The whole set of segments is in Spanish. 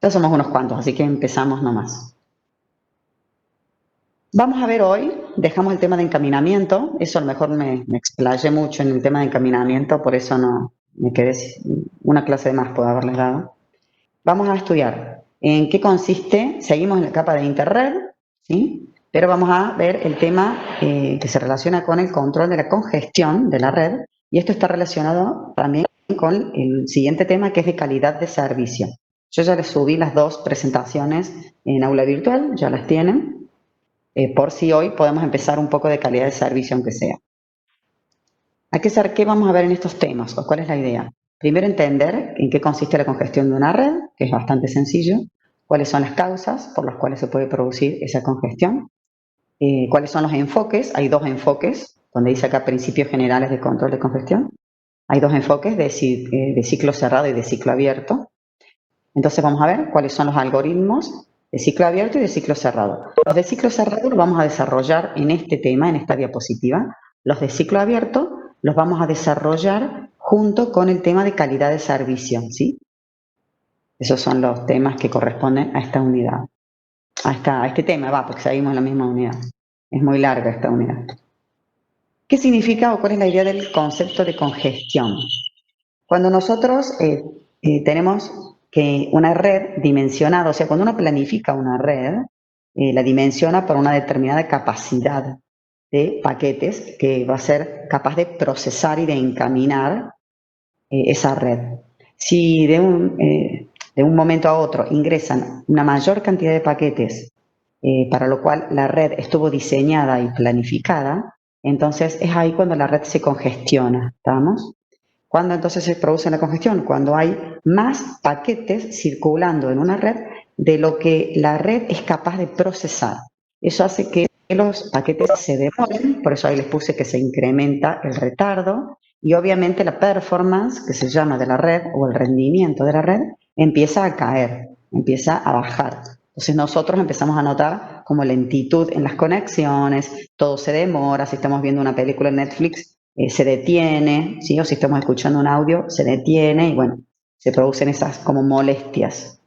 Ya somos unos cuantos, así que empezamos nomás. Vamos a ver hoy, dejamos el tema de encaminamiento, eso a lo mejor me explayé mucho en el tema de encaminamiento, por eso no me quedé una clase de más puedo haberles dado. Vamos a estudiar en qué consiste, seguimos en la capa de Interred, ¿sí? Pero vamos a ver el tema que se relaciona con el control de la congestión de la red, y esto está relacionado también con el siguiente tema que es de calidad de servicio. Yo ya les subí las dos presentaciones en aula virtual, ya las tienen, por si hoy podemos empezar un poco de calidad de servicio, aunque sea. ¿Qué vamos a ver en estos temas? ¿O cuál es la idea? Primero, entender en qué consiste la congestión de una red, que es bastante sencillo, cuáles son las causas por las cuales se puede producir esa congestión, cuáles son los enfoques. Hay dos enfoques, donde dice acá principios generales de control de congestión. Hay dos enfoques de ciclo cerrado y de ciclo abierto. Entonces vamos a ver cuáles son los algoritmos de ciclo abierto y de ciclo cerrado. Los de ciclo cerrado los vamos a desarrollar en este tema, en esta diapositiva. Los de ciclo abierto los vamos a desarrollar junto con el tema de calidad de servicio, ¿sí? Esos son los temas que corresponden a esta unidad. A este tema, porque seguimos en la misma unidad. Es muy larga esta unidad. ¿Qué significa o cuál es la idea del concepto de congestión? Cuando nosotros tenemos que una red dimensionada, o sea, cuando uno planifica una red, la dimensiona por una determinada capacidad de paquetes que va a ser capaz de procesar y de encaminar esa red. Si de un momento a otro ingresan una mayor cantidad de paquetes, para lo cual la red estuvo diseñada y planificada, entonces es ahí cuando la red se congestiona, ¿estamos? ¿Cuándo entonces se produce la congestión? Cuando hay más paquetes circulando en una red de lo que la red es capaz de procesar. Eso hace que los paquetes se demoren, por eso ahí les puse que se incrementa el retardo y obviamente la performance, que se llama de la red, o el rendimiento de la red, empieza a caer, empieza a bajar. Entonces nosotros empezamos a notar como lentitud en las conexiones, todo se demora, si estamos viendo una película en Netflix, se detiene, ¿sí? O si estamos escuchando un audio, se detiene y bueno, se producen esas como molestias.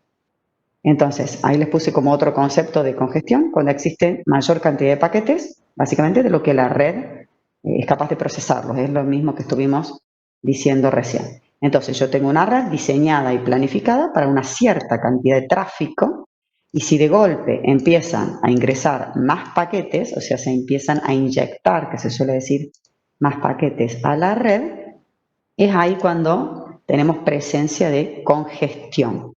Entonces, ahí les puse como otro concepto de congestión, cuando existe mayor cantidad de paquetes, básicamente de lo que la red es capaz de procesarlos. Es lo mismo que estuvimos diciendo recién. Entonces, yo tengo una red diseñada y planificada para una cierta cantidad de tráfico, y si de golpe empiezan a ingresar más paquetes, o sea, se empiezan a inyectar, que se suele decir, más paquetes a la red, es ahí cuando tenemos presencia de congestión.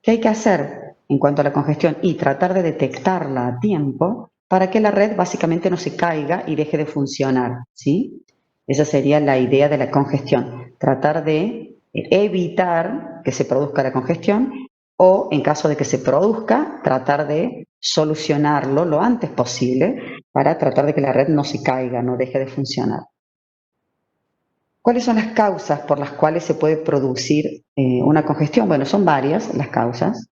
¿Qué hay que hacer en cuanto a la congestión? Y tratar de detectarla a tiempo para que la red básicamente no se caiga y deje de funcionar, ¿sí? Esa sería la idea de la congestión, tratar de evitar que se produzca la congestión o, en caso de que se produzca, tratar de solucionarlo lo antes posible para tratar de que la red no se caiga, no deje de funcionar. ¿Cuáles son las causas por las cuales se puede producir una congestión? Bueno, son varias las causas.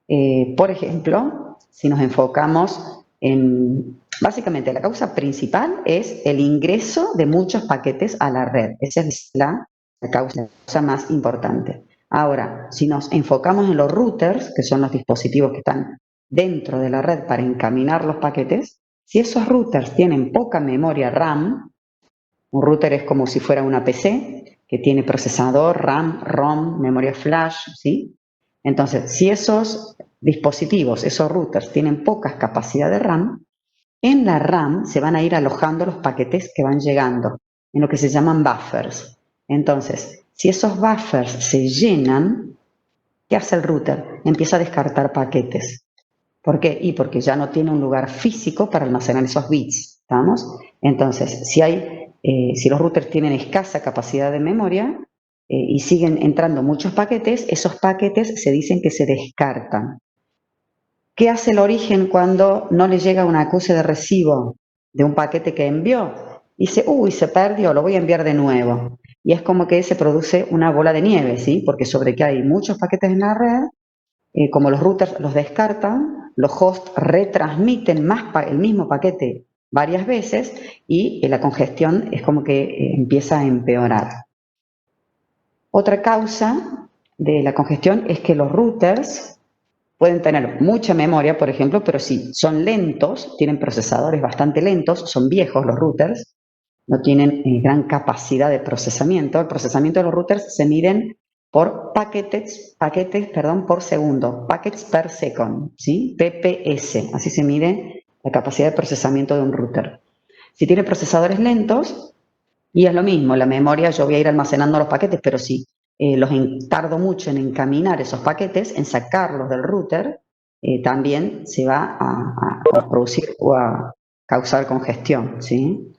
Por ejemplo, si nos enfocamos en, básicamente la causa principal es el ingreso de muchos paquetes a la red. Esa es la causa más importante. Ahora, si nos enfocamos en los routers, que son los dispositivos que están dentro de la red para encaminar los paquetes, si esos routers tienen poca memoria RAM, un router es como si fuera una PC que tiene procesador, RAM, ROM, memoria flash, ¿sí? Entonces, si esos dispositivos, esos routers, tienen pocas capacidades de RAM, en la RAM se van a ir alojando los paquetes que van llegando, en lo que se llaman buffers. Entonces, si esos buffers se llenan, ¿qué hace el router? Empieza a descartar paquetes. ¿Por qué? Y porque ya no tiene un lugar físico para almacenar esos bits, ¿estamos? Entonces, si los routers tienen escasa capacidad de memoria y siguen entrando muchos paquetes, esos paquetes se dicen que se descartan. ¿Qué hace el origen cuando no le llega un acuse de recibo de un paquete que envió? Dice, uy, se perdió, lo voy a enviar de nuevo. Y es como que se produce una bola de nieve, ¿sí? Porque sobre que hay muchos paquetes en la red, como los routers los descartan, los hosts retransmiten el mismo paquete varias veces y la congestión es como que empieza a empeorar. Otra causa de la congestión es que los routers Pueden tener mucha memoria, por ejemplo, pero si son lentos, tienen procesadores bastante lentos, son viejos los routers, no tienen gran capacidad de procesamiento. El procesamiento de los routers se miden por por segundo, packets per second, ¿sí? PPS, así se mide la capacidad de procesamiento de un router. Si tiene procesadores lentos, y es lo mismo, la memoria, yo voy a ir almacenando los paquetes, pero si tardo mucho en encaminar esos paquetes, en sacarlos del router, también se va a producir o a causar congestión, ¿sí?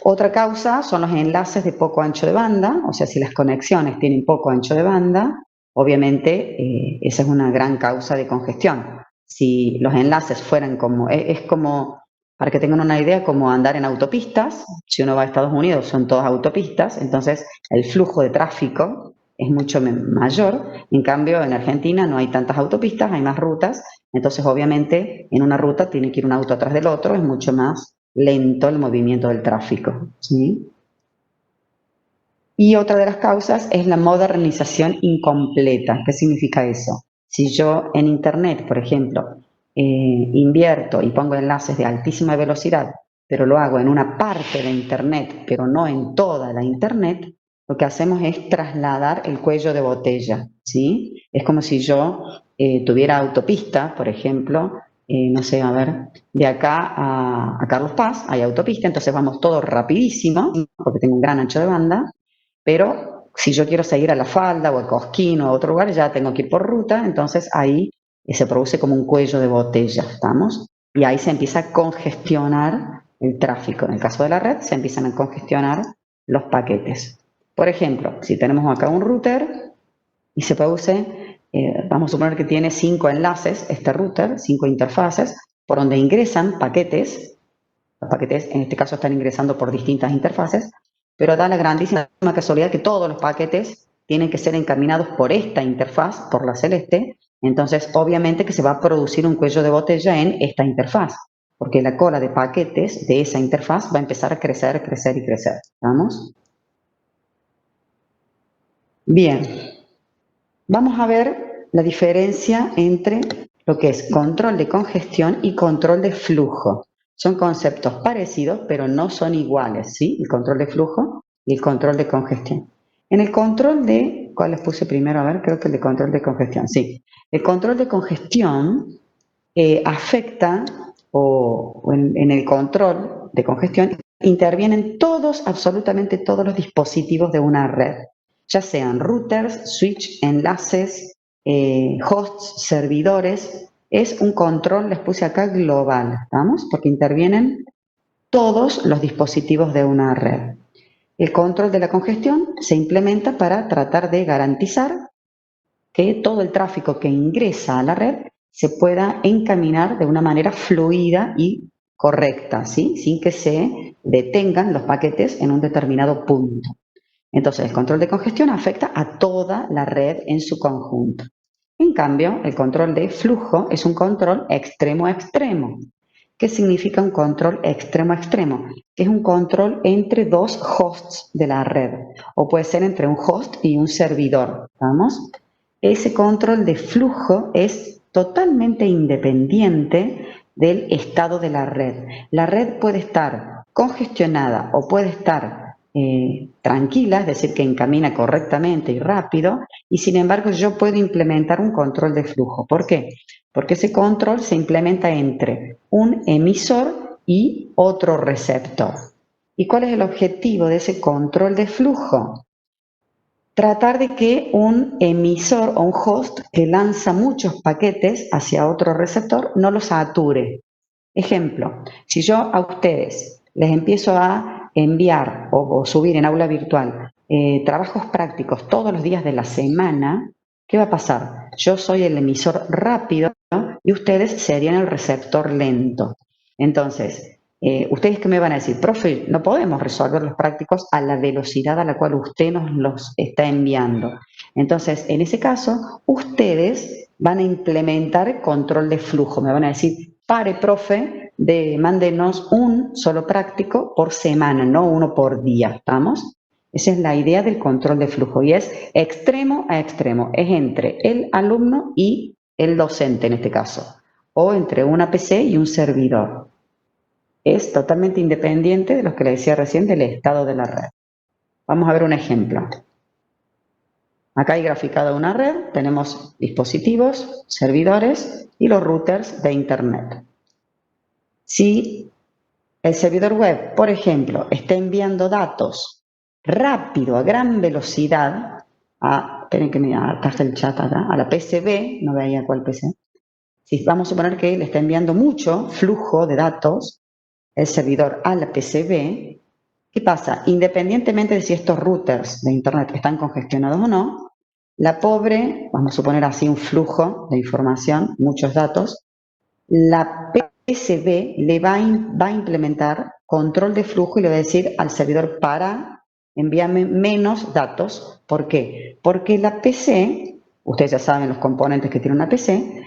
Otra causa son los enlaces de poco ancho de banda, o sea, si las conexiones tienen poco ancho de banda, obviamente esa es una gran causa de congestión. Si los enlaces fueran como, es como, para que tengan una idea, como andar en autopistas, si uno va a Estados Unidos son todas autopistas, entonces el flujo de tráfico es mucho mayor, en cambio en Argentina no hay tantas autopistas, hay más rutas, entonces obviamente en una ruta tiene que ir un auto atrás del otro, es mucho más lento el movimiento del tráfico, ¿sí? Y otra de las causas es la modernización incompleta. ¿Qué significa eso? Si yo en Internet, por ejemplo, invierto y pongo enlaces de altísima velocidad, pero lo hago en una parte de Internet, pero no en toda la Internet, lo que hacemos es trasladar el cuello de botella, ¿sí? Es como si yo tuviera autopista, por ejemplo, no sé, a ver, de acá a Carlos Paz hay autopista, entonces vamos todo rapidísimo, porque tengo un gran ancho de banda, pero si yo quiero seguir a La Falda o a Cosquín o a otro lugar, ya tengo que ir por ruta, entonces ahí se produce como un cuello de botella, ¿estamos? Y ahí se empieza a congestionar el tráfico. En el caso de la red, se empiezan a congestionar los paquetes. Por ejemplo, si tenemos acá un router y se produce, vamos a suponer que tiene 5 enlaces, este router, 5 interfaces, por donde ingresan paquetes. Los paquetes en este caso están ingresando por distintas interfaces, pero da la grandísima casualidad que todos los paquetes tienen que ser encaminados por esta interfaz, por la celeste, entonces obviamente que se va a producir un cuello de botella en esta interfaz, porque la cola de paquetes de esa interfaz va a empezar a crecer, crecer y crecer. ¿Vamos? Bien, vamos a ver la diferencia entre lo que es control de congestión y control de flujo. Son conceptos parecidos, pero no son iguales, ¿sí? El control de flujo y el control de congestión. En el control de, ¿cuál les puse primero? A ver, creo que el de control de congestión, sí. El control de congestión afecta, o en el control de congestión, intervienen todos, absolutamente todos los dispositivos de una red, ya sean routers, switch, enlaces, hosts, servidores. Es un control, les puse acá, global, ¿vamos? Porque intervienen todos los dispositivos de una red. El control de la congestión se implementa para tratar de garantizar que todo el tráfico que ingresa a la red se pueda encaminar de una manera fluida y correcta, ¿sí? Sin que se detengan los paquetes en un determinado punto. Entonces, el control de congestión afecta a toda la red en su conjunto. En cambio, el control de flujo es un control extremo a extremo. ¿Qué significa un control extremo a extremo? Que es un control entre dos hosts de la red, o puede ser entre un host y un servidor, ¿vamos? Ese control de flujo es totalmente independiente del estado de la red. La red puede estar congestionada o puede estar tranquila, es decir, que encamina correctamente y rápido, y sin embargo yo puedo implementar un control de flujo. ¿Por qué? Porque ese control se implementa entre un emisor y otro receptor. ¿Y cuál es el objetivo de ese control de flujo? Tratar de que un emisor o un host que lanza muchos paquetes hacia otro receptor no los sature. Ejemplo, si yo a ustedes les empiezo a enviar o subir en aula virtual trabajos prácticos todos los días de la semana, ¿qué va a pasar? Yo soy el emisor rápido, ¿no? Y ustedes serían el receptor lento. Entonces, ¿ustedes qué me van a decir? Profe, no podemos resolver los prácticos a la velocidad a la cual usted nos los está enviando. Entonces, en ese caso, ustedes van a implementar control de flujo. Me van a decir, pare, profe, mándenos un solo práctico por semana, no uno por día, ¿estamos? Esa es la idea del control de flujo y es extremo a extremo, es entre el alumno y el docente en este caso, o entre una PC y un servidor. Es totalmente independiente de lo que le decía recién del estado de la red. Vamos a ver un ejemplo. Acá hay graficada una red, tenemos dispositivos, servidores y los routers de Internet. Si el servidor web, por ejemplo, está enviando datos rápido, a gran velocidad, esperen que acá está el chat acá, a la PCB, no veía cuál PC. Si vamos a suponer que le está enviando mucho flujo de datos, el servidor a la PCB, ¿qué pasa? Independientemente de si estos routers de Internet están congestionados o no, la pobre, vamos a suponer así un flujo de información, muchos datos, la PCB le va a implementar control de flujo y le va a decir al servidor para envíame menos datos. ¿Por qué? Porque la PC, ustedes ya saben los componentes que tiene una PC,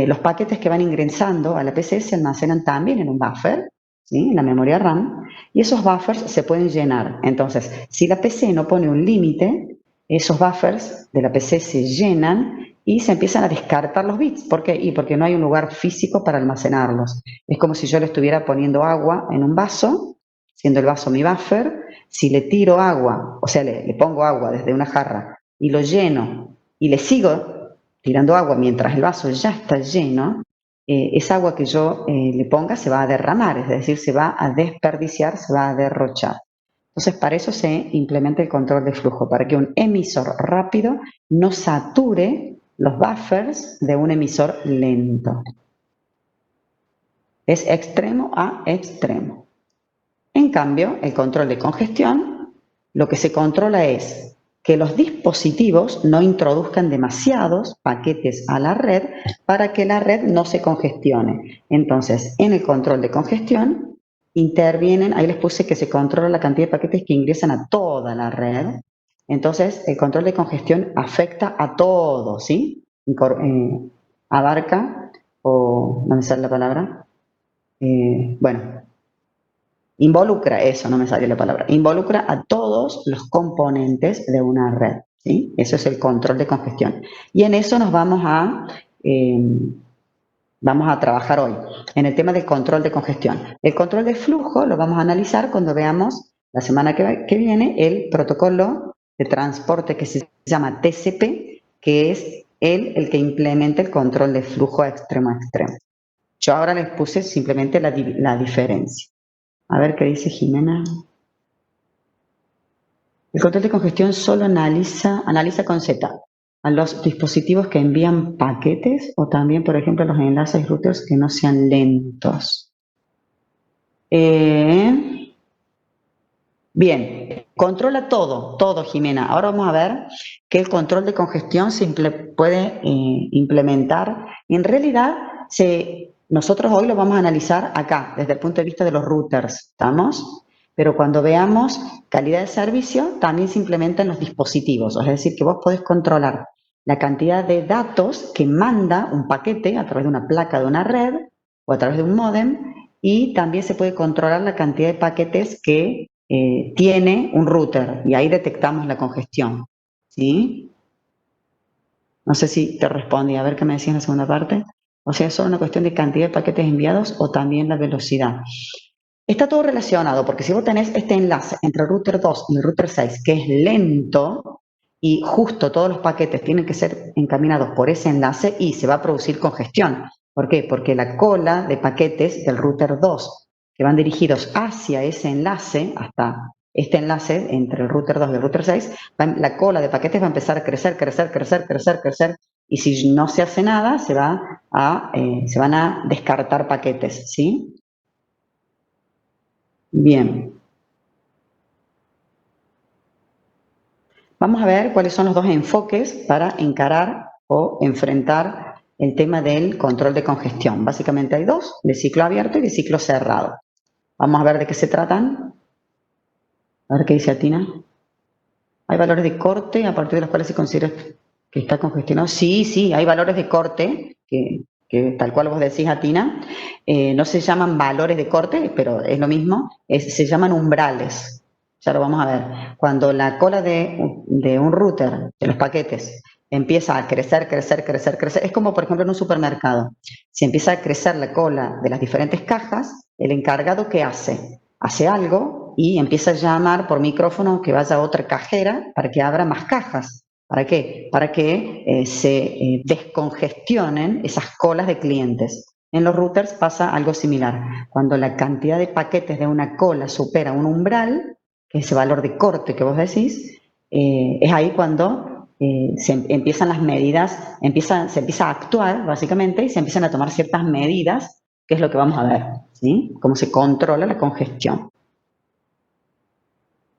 los paquetes que van ingresando a la PC se almacenan también en un buffer, ¿sí? En la memoria RAM, y esos buffers se pueden llenar. Entonces, si la PC no pone un límite, esos buffers de la PC se llenan y se empiezan a descartar los bits. ¿Por qué? Y porque no hay un lugar físico para almacenarlos. Es como si yo le estuviera poniendo agua en un vaso, siendo el vaso mi buffer. Si le tiro agua, o sea, le pongo agua desde una jarra y lo lleno y le sigo tirando agua mientras el vaso ya está lleno, esa agua que yo le ponga se va a derramar, es decir, se va a desperdiciar, se va a derrochar. Entonces, para eso se implementa el control de flujo, para que un emisor rápido no sature los buffers de un emisor lento. Es extremo a extremo. En cambio, el control de congestión, lo que se controla es que los dispositivos no introduzcan demasiados paquetes a la red para que la red no se congestione. Entonces, en el control de congestión intervienen, ahí les puse que se controla la cantidad de paquetes que ingresan a toda la red. Entonces, el control de congestión afecta a todo, ¿sí? Abarca, o no me sale la palabra, bueno, involucra, eso no me salió la palabra, involucra a todos los componentes de una red, ¿sí? Eso es el control de congestión. Y en eso nos vamos a trabajar hoy, en el tema del control de congestión. El control de flujo lo vamos a analizar cuando veamos la semana que viene el protocolo de transporte que se llama TCP, que es el que implementa el control de flujo extremo a extremo. Yo ahora les puse simplemente la diferencia. A ver qué dice Jimena. El control de congestión solo analiza con Z a los dispositivos que envían paquetes o también, por ejemplo, los enlaces routers que no sean lentos. Bien, controla todo, Jimena. Ahora vamos a ver que el control de congestión se puede implementar. En realidad, nosotros hoy lo vamos a analizar acá, desde el punto de vista de los routers, ¿estamos? Pero cuando veamos calidad de servicio, también se implementa en los dispositivos. Es decir, que vos podés controlar la cantidad de datos que manda un paquete a través de una placa de una red o a través de un módem, y también se puede controlar la cantidad de paquetes que tiene un router, y ahí detectamos la congestión, ¿sí? No sé si te respondí, a ver qué me decías en la segunda parte. O sea, ¿es solo una cuestión de cantidad de paquetes enviados o también la velocidad? Está todo relacionado, porque si vos tenés este enlace entre el router 2 y el router 6, que es lento, y justo todos los paquetes tienen que ser encaminados por ese enlace, y se va a producir congestión. ¿Por qué? Porque la cola de paquetes del router 2 que van dirigidos hacia ese enlace, hasta este enlace entre el router 2 y el router 6, la cola de paquetes va a empezar a crecer, y si no se hace nada, se van a descartar paquetes, ¿sí? Bien. Vamos a ver cuáles son los dos enfoques para encarar o enfrentar el tema del control de congestión. Básicamente hay dos, de ciclo abierto y de ciclo cerrado. Vamos a ver de qué se tratan. A ver qué dice Atina. Hay valores de corte a partir de los cuales se considera que está congestionado. Sí, hay valores de corte, que tal cual vos decís, Atina, no se llaman valores de corte, pero es lo mismo, se llaman umbrales. Ya lo vamos a ver. Cuando la cola de un router, de los paquetes, empieza a crecer, crecer, crecer, crecer. Es como, por ejemplo, en un supermercado. Si empieza a crecer la cola de las diferentes cajas, el encargado, ¿qué hace? Hace algo y empieza a llamar por micrófono que vaya a otra cajera para que abra más cajas. ¿Para qué? Para que se descongestionen esas colas de clientes. En los routers pasa algo similar. Cuando la cantidad de paquetes de una cola supera un umbral, que es ese valor de corte que vos decís, es ahí cuando se empiezan las medidas, se empieza a actuar básicamente y se empiezan a tomar ciertas medidas, que es lo que vamos a ver, ¿sí? Cómo se controla la congestión.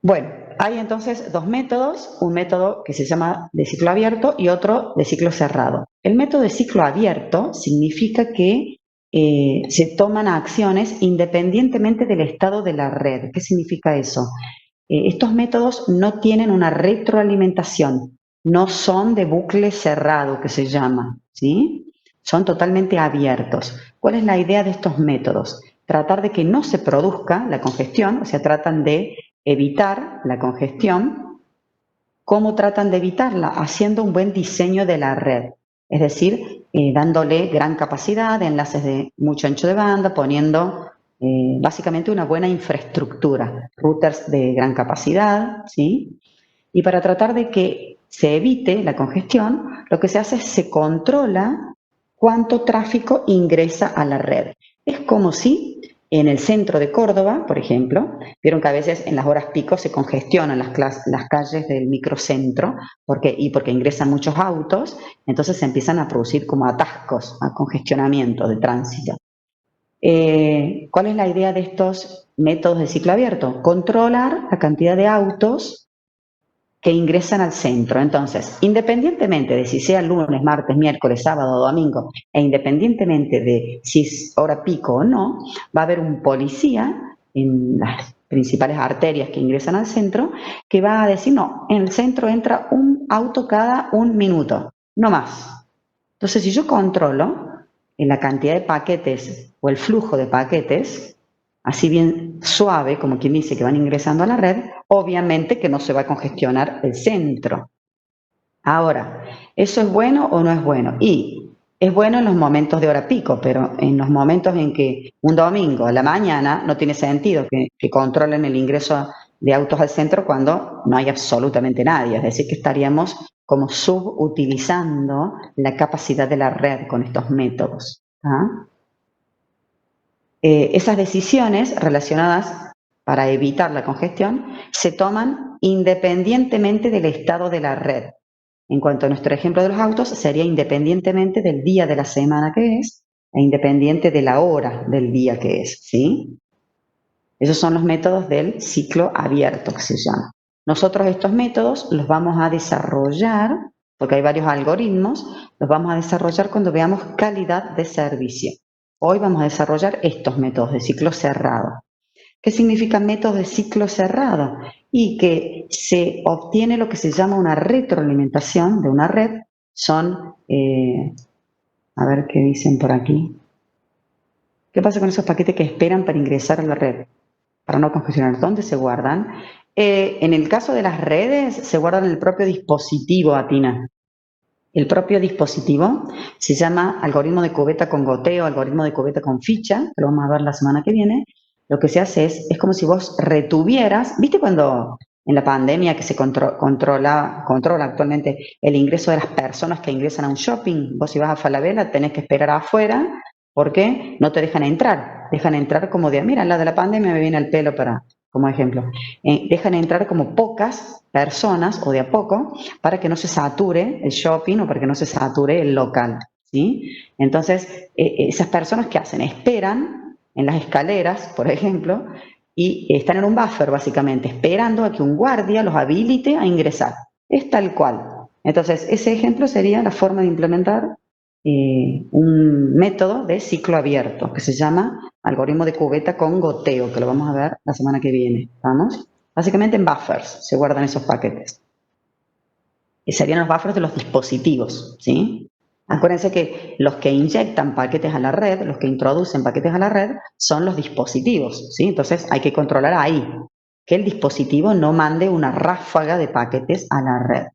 Bueno, hay entonces dos métodos, un método que se llama de ciclo abierto y otro de ciclo cerrado. El método de ciclo abierto significa que se toman acciones independientemente del estado de la red. ¿Qué significa eso? Estos métodos no tienen una retroalimentación, no son de bucle cerrado, que se llama, ¿sí? Son totalmente abiertos. ¿Cuál es la idea de estos métodos? Tratar de que no se produzca la congestión, o sea, tratan de evitar la congestión. ¿Cómo tratan de evitarla? Haciendo un buen diseño de la red, es decir, dándole gran capacidad, enlaces de mucho ancho de banda, poniendo básicamente una buena infraestructura, routers de gran capacidad, ¿sí? Y para tratar de que se evite la congestión, lo que se hace es se controla cuánto tráfico ingresa a la red. Es como si en el centro de Córdoba, por ejemplo, vieron que a veces en las horas pico se congestionan las calles del microcentro porque ingresan muchos autos, entonces se empiezan a producir como atascos, a congestionamiento de tránsito. ¿Cuál es la idea de estos métodos de ciclo abierto? Controlar la cantidad de autos que ingresan al centro. Entonces, independientemente de si sea lunes, martes, miércoles, sábado o domingo, e independientemente de si es hora pico o no, va a haber un policía en las principales arterias que ingresan al centro que va a decir, no, en el centro entra un auto cada un minuto, no más. Entonces, si yo controlo en la cantidad de paquetes o el flujo de paquetes, así bien suave, como quien dice que van ingresando a la red, obviamente que no se va a congestionar el centro. Ahora, ¿eso es bueno o no es bueno? Y es bueno en los momentos de hora pico, pero en los momentos en que un domingo a la mañana no tiene sentido que controlen el ingreso de autos al centro cuando no hay absolutamente nadie. Es decir, que estaríamos como subutilizando la capacidad de la red con estos métodos. ¿Ah? Esas decisiones relacionadas para evitar la congestión se toman independientemente del estado de la red. En cuanto a nuestro ejemplo de los autos, sería independientemente del día de la semana que es e independiente de la hora del día que es, ¿sí? Esos son los métodos del ciclo abierto, que se llama. Nosotros estos métodos los vamos a desarrollar, porque hay varios algoritmos, los vamos a desarrollar cuando veamos calidad de servicio. Hoy vamos a desarrollar estos métodos de ciclo cerrado. ¿Qué significa método de ciclo cerrado? Y que se obtiene lo que se llama una retroalimentación de una red. Son, a ver qué dicen por aquí. ¿Qué pasa con esos paquetes que esperan para ingresar a la red? Para no congestionar, ¿dónde se guardan? En el caso de las redes, se guardan en el propio dispositivo, Atina. El propio dispositivo se llama algoritmo de cubeta con goteo, algoritmo de cubeta con ficha, que lo vamos a ver la semana que viene. Lo que se hace es como si vos retuvieras, ¿viste cuando en la pandemia que se controla actualmente el ingreso de las personas que ingresan a un shopping? Vos si vas a Falabella tenés que esperar afuera porque no te dejan entrar como de, mira, la de la pandemia me viene el pelo como ejemplo. Dejan entrar como pocas personas o de a poco para que no se sature el shopping o para que no se sature el local, ¿sí? Entonces, esas personas que hacen, esperan en las escaleras, por ejemplo, y están en un buffer básicamente, esperando a que un guardia los habilite a ingresar. Es tal cual. Entonces, ese ejemplo sería la forma de implementar un método de ciclo abierto que se llama algoritmo de cubeta con goteo, que lo vamos a ver la semana que viene. ¿Vamos? Básicamente en buffers se guardan esos paquetes. Y serían los buffers de los dispositivos, ¿sí? Acuérdense que los que inyectan paquetes a la red, los que introducen paquetes a la red, son los dispositivos, ¿sí? Entonces hay que controlar ahí, que el dispositivo no mande una ráfaga de paquetes a la red.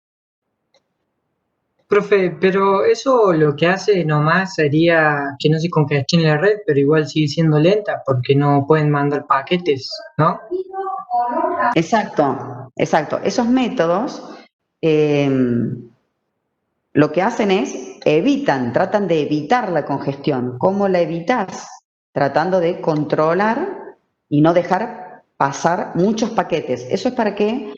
Profe, pero eso lo que hace nomás sería que no se congestione la red, pero igual sigue siendo lenta porque no pueden mandar paquetes, ¿no? Exacto, exacto. Esos métodos eh, lo que hacen es tratan de evitar la congestión. ¿Cómo la evitas? Tratando de controlar y no dejar pasar muchos paquetes. Eso es para que,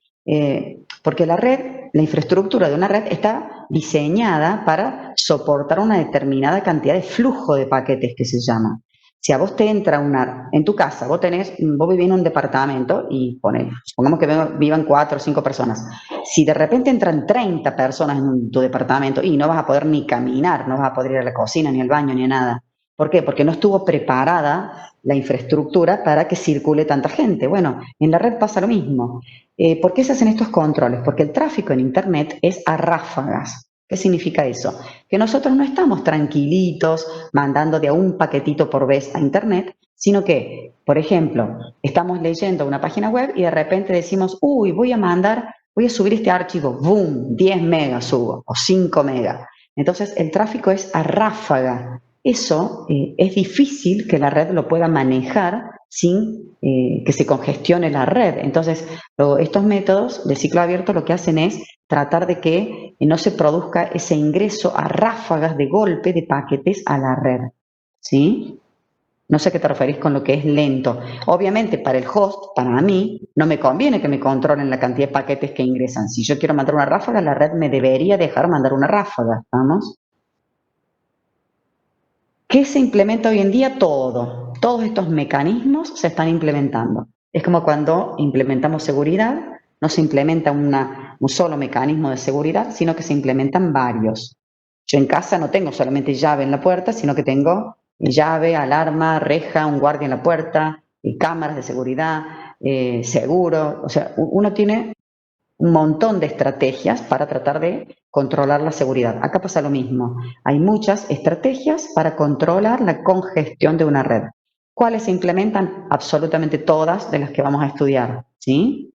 porque la red, la infraestructura de una red está diseñada para soportar una determinada cantidad de flujo de paquetes que se llama. Si a vos te entra en tu casa, vos vivís en un departamento y supongamos que vivan 4 o 5 personas. Si de repente entran 30 personas en tu departamento y no vas a poder ni caminar, no vas a poder ir a la cocina, ni al baño, ni a nada. ¿Por qué? Porque no estuvo preparada la infraestructura para que circule tanta gente. Bueno, en la red pasa lo mismo. ¿Por qué se hacen estos controles? Porque el tráfico en Internet es a ráfagas. ¿Qué significa eso? Que nosotros no estamos tranquilitos mandando de a un paquetito por vez a Internet, sino que, por ejemplo, estamos leyendo una página web y de repente decimos, uy, voy a subir este archivo, boom, 10 megas subo, o 5 megas. Entonces, el tráfico es a ráfaga. Eso es difícil que la red lo pueda manejar sin que se congestione la red. Entonces, estos métodos de ciclo abierto lo que hacen es tratar de que no se produzca ese ingreso a ráfagas de golpe de paquetes a la red. ¿Sí? No sé a qué te referís con lo que es lento. Obviamente, para el host, para mí, no me conviene que me controlen la cantidad de paquetes que ingresan. Si yo quiero mandar una ráfaga, la red me debería dejar mandar una ráfaga. ¿Vamos? ¿Qué se implementa hoy en día? Todo. Todos estos mecanismos se están implementando. Es como cuando implementamos seguridad, no se implementa un solo mecanismo de seguridad, sino que se implementan varios. Yo en casa no tengo solamente llave en la puerta, sino que tengo llave, alarma, reja, un guardia en la puerta, cámaras de seguridad, seguro. O sea, uno tiene un montón de estrategias para tratar de controlar la seguridad. Acá pasa lo mismo. Hay muchas estrategias para controlar la congestión de una red. ¿Cuáles se implementan? Absolutamente todas de las que vamos a estudiar, ¿sí?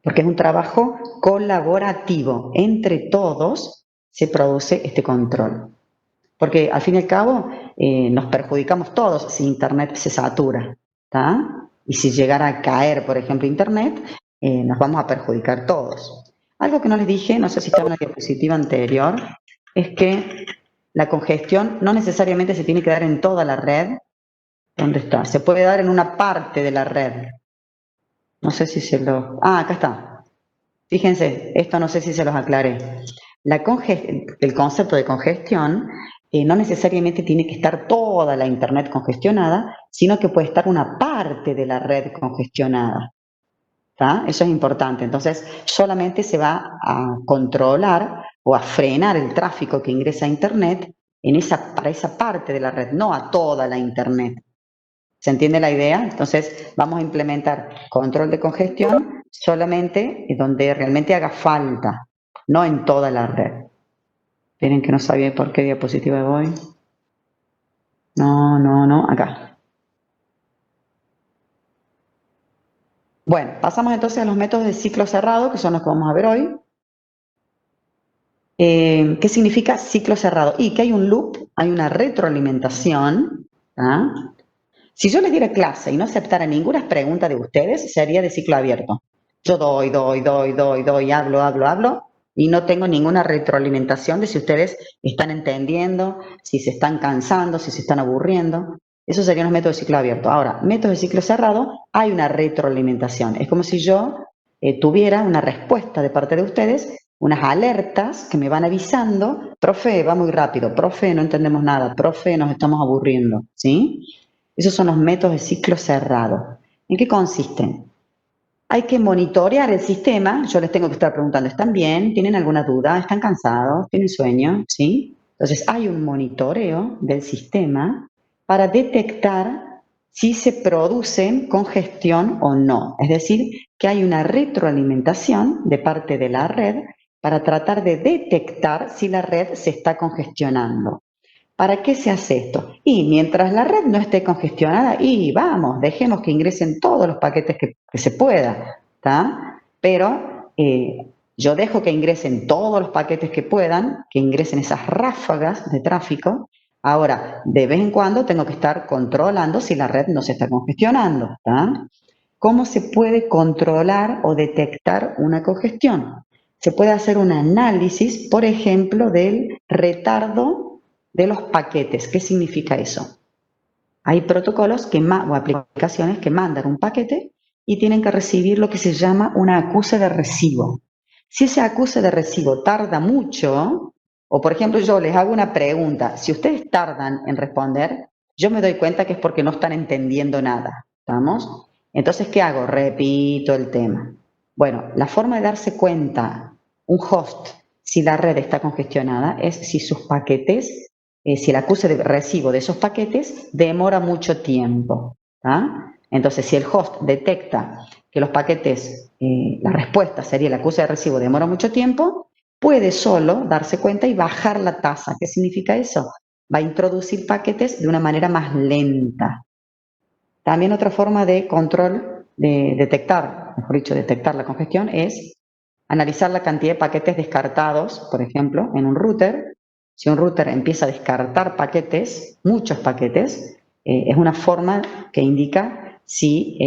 Porque es un trabajo colaborativo. Entre todos se produce este control. Porque al fin y al cabo nos perjudicamos todos si Internet se satura, ¿tá? Y si llegara a caer, por ejemplo, Internet, nos vamos a perjudicar todos. Algo que no les dije, no sé si está en la diapositiva anterior, es que la congestión no necesariamente se tiene que dar en toda la red. ¿Dónde está? Se puede dar en una parte de la red. No sé si se lo... Ah, acá está. Fíjense, esto no sé si se los aclaré. El concepto de congestión no necesariamente tiene que estar toda la Internet congestionada, sino que puede estar una parte de la red congestionada. ¿Tá? Eso es importante. Entonces, solamente se va a controlar o a frenar el tráfico que ingresa a Internet para esa parte de la red, no a toda la Internet. ¿Se entiende la idea? Entonces, vamos a implementar control de congestión solamente donde realmente haga falta, no en toda la red. Miren que no sabía por qué diapositiva voy. No, acá. Bueno, pasamos entonces a los métodos de ciclo cerrado, que son los que vamos a ver hoy. ¿Qué significa ciclo cerrado? Y que hay un loop, hay una retroalimentación. ¿Ah? Si yo les diera clase y no aceptara ninguna pregunta de ustedes, sería de ciclo abierto. Yo doy, hablo, y no tengo ninguna retroalimentación de si ustedes están entendiendo, si se están cansando, si se están aburriendo. Eso serían los métodos de ciclo abierto. Ahora, métodos de ciclo cerrado, hay una retroalimentación. Es como si yo tuviera una respuesta de parte de ustedes, unas alertas que me van avisando, profe, va muy rápido, profe, no entendemos nada, profe, nos estamos aburriendo, ¿sí? Esos son los métodos de ciclo cerrado. ¿En qué consisten? Hay que monitorear el sistema. Yo les tengo que estar preguntando, ¿están bien? ¿Tienen alguna duda? ¿Están cansados? ¿Tienen sueño? ¿Sí? Entonces hay un monitoreo del sistema para detectar si se producen congestión o no. Es decir, que hay una retroalimentación de parte de la red para tratar de detectar si la red se está congestionando. ¿Para qué se hace esto? Y mientras la red no esté congestionada, y vamos, dejemos que ingresen todos los paquetes que se pueda, ¿tá? Pero Yo dejo que ingresen todos los paquetes que puedan, que ingresen esas ráfagas de tráfico. Ahora, de vez en cuando tengo que estar controlando si la red no se está congestionando, ¿está? ¿Cómo se puede controlar o detectar una congestión? Se puede hacer un análisis, por ejemplo, del retardo de los paquetes. ¿Qué significa eso? Hay protocolos o aplicaciones que mandan un paquete y tienen que recibir lo que se llama una acuse de recibo. Si ese acuse de recibo tarda mucho, o por ejemplo yo les hago una pregunta, si ustedes tardan en responder, yo me doy cuenta que es porque no están entendiendo nada, ¿estamos? Entonces, ¿qué hago? Repito el tema. Bueno, la forma de darse cuenta, un host, si la red está congestionada, es si sus paquetes, si el acuse de recibo de esos paquetes demora mucho tiempo. Entonces, si el host detecta que los paquetes, la respuesta sería el acuse de recibo demora mucho tiempo, puede solo darse cuenta y bajar la tasa. ¿Qué significa eso? Va a introducir paquetes de una manera más lenta. También otra forma de control, de detectar, mejor dicho, detectar la congestión es analizar la cantidad de paquetes descartados, por ejemplo, en un router. Si un router empieza a descartar paquetes, muchos paquetes, es una forma que indica si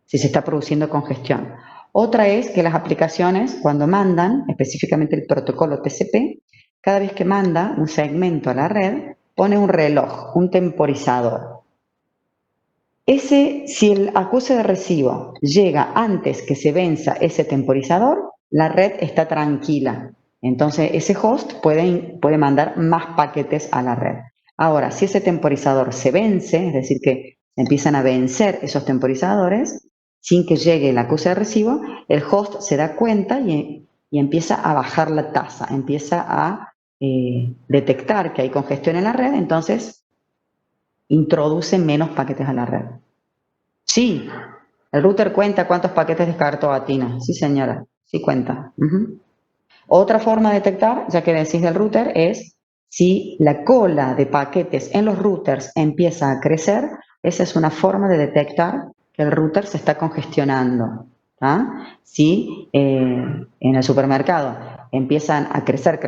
se está produciendo congestión. Otra es que las aplicaciones, cuando mandan, específicamente el protocolo TCP, cada vez que manda un segmento a la red, pone un reloj, un temporizador. Si el acuse de recibo llega antes que se venza ese temporizador, la red está tranquila. Entonces, ese host puede mandar más paquetes a la red. Ahora, si ese temporizador se vence, es decir, que empiezan a vencer esos temporizadores, sin que llegue el acuse de recibo, el host se da cuenta y empieza a bajar la tasa, empieza a detectar que hay congestión en la red, entonces introduce menos paquetes a la red. Sí, el router cuenta cuántos paquetes descartó Atina. Sí, señora, sí cuenta. Otra forma de detectar, ya que decís del router, es si la cola de paquetes en los routers empieza a crecer, esa es una forma de detectar que el router se está congestionando. Si en el supermercado empiezan a crecer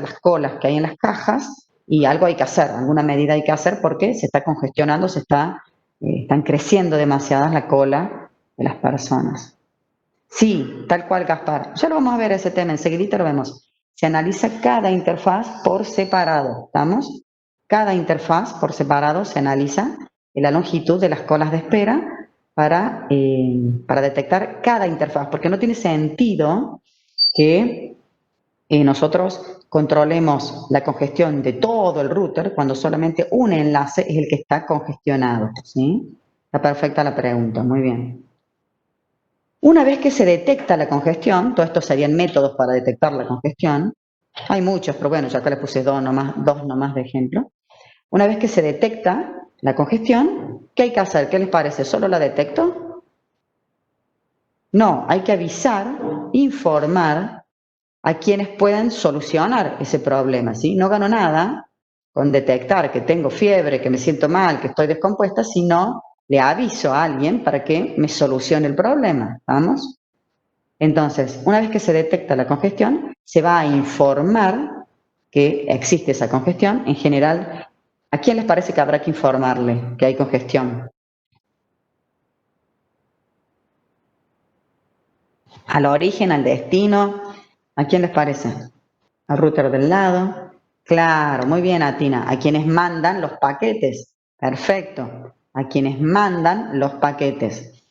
las colas que hay en las cajas, y algo hay que hacer, alguna medida hay que hacer porque se está congestionando, están creciendo demasiadas la cola de las personas. Sí, tal cual, Gaspar. Ya lo vamos a ver ese tema, enseguidita lo vemos. Se analiza cada interfaz por separado, ¿estamos? Cada interfaz por separado se analiza la longitud de las colas de espera para detectar cada interfaz, porque no tiene sentido que nosotros controlemos la congestión de todo el router cuando solamente un enlace es el que está congestionado, ¿sí? Está perfecta la pregunta, muy bien. Una vez que se detecta la congestión, todos estos serían métodos para detectar la congestión, hay muchos, pero bueno, ya acá les puse dos nomás de ejemplo. Una vez que se detecta la congestión, ¿qué hay que hacer? ¿Qué les parece? ¿Solo la detecto? No, hay que avisar, informar a quienes puedan solucionar ese problema, ¿sí? No gano nada con detectar que tengo fiebre, que me siento mal, que estoy descompuesta, sino le aviso a alguien para que me solucione el problema, ¿vamos? Entonces, una vez que se detecta la congestión, se va a informar que existe esa congestión. En general, ¿a quién les parece que habrá que informarle que hay congestión? ¿Al origen, al destino? ¿A quién les parece? ¿Al router del lado? Claro, muy bien, Atina. A quienes mandan los paquetes. Perfecto. A quienes mandan los paquetes.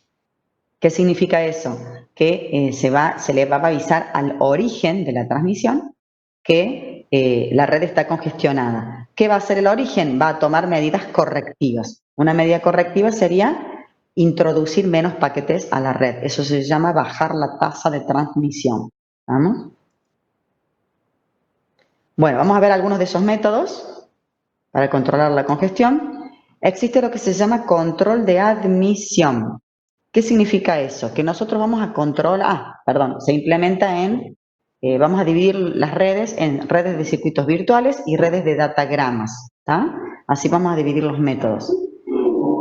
¿Qué significa eso? Que se le va a avisar al origen de la transmisión que la red está congestionada. ¿Qué va a hacer el origen? Va a tomar medidas correctivas. Una medida correctiva sería introducir menos paquetes a la red. Eso se llama bajar la tasa de transmisión. ¿Vamos? Bueno, vamos a ver algunos de esos métodos para controlar la congestión. Existe lo que se llama control de admisión. ¿Qué significa eso? Que nosotros vamos a controlar, se implementa vamos a dividir las redes en redes de circuitos virtuales y redes de datagramas, ¿tá? Así vamos a dividir los métodos.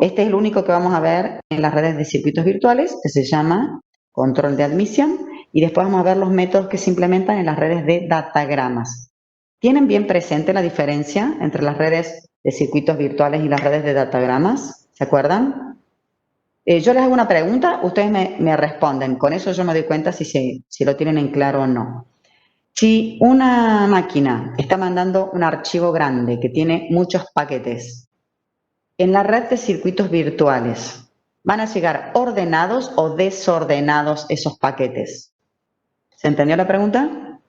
Este es el único que vamos a ver en las redes de circuitos virtuales, que se llama control de admisión, y después vamos a ver los métodos que se implementan en las redes de datagramas. ¿Tienen bien presente la diferencia entre las redes de circuitos virtuales y las redes de datagramas? ¿Se acuerdan? Yo les hago una pregunta, ustedes me responden. Con eso yo me doy cuenta si lo tienen en claro o no. Si una máquina está mandando un archivo grande que tiene muchos paquetes, en la red de circuitos virtuales, ¿van a llegar ordenados o desordenados esos paquetes? ¿Se entendió la pregunta?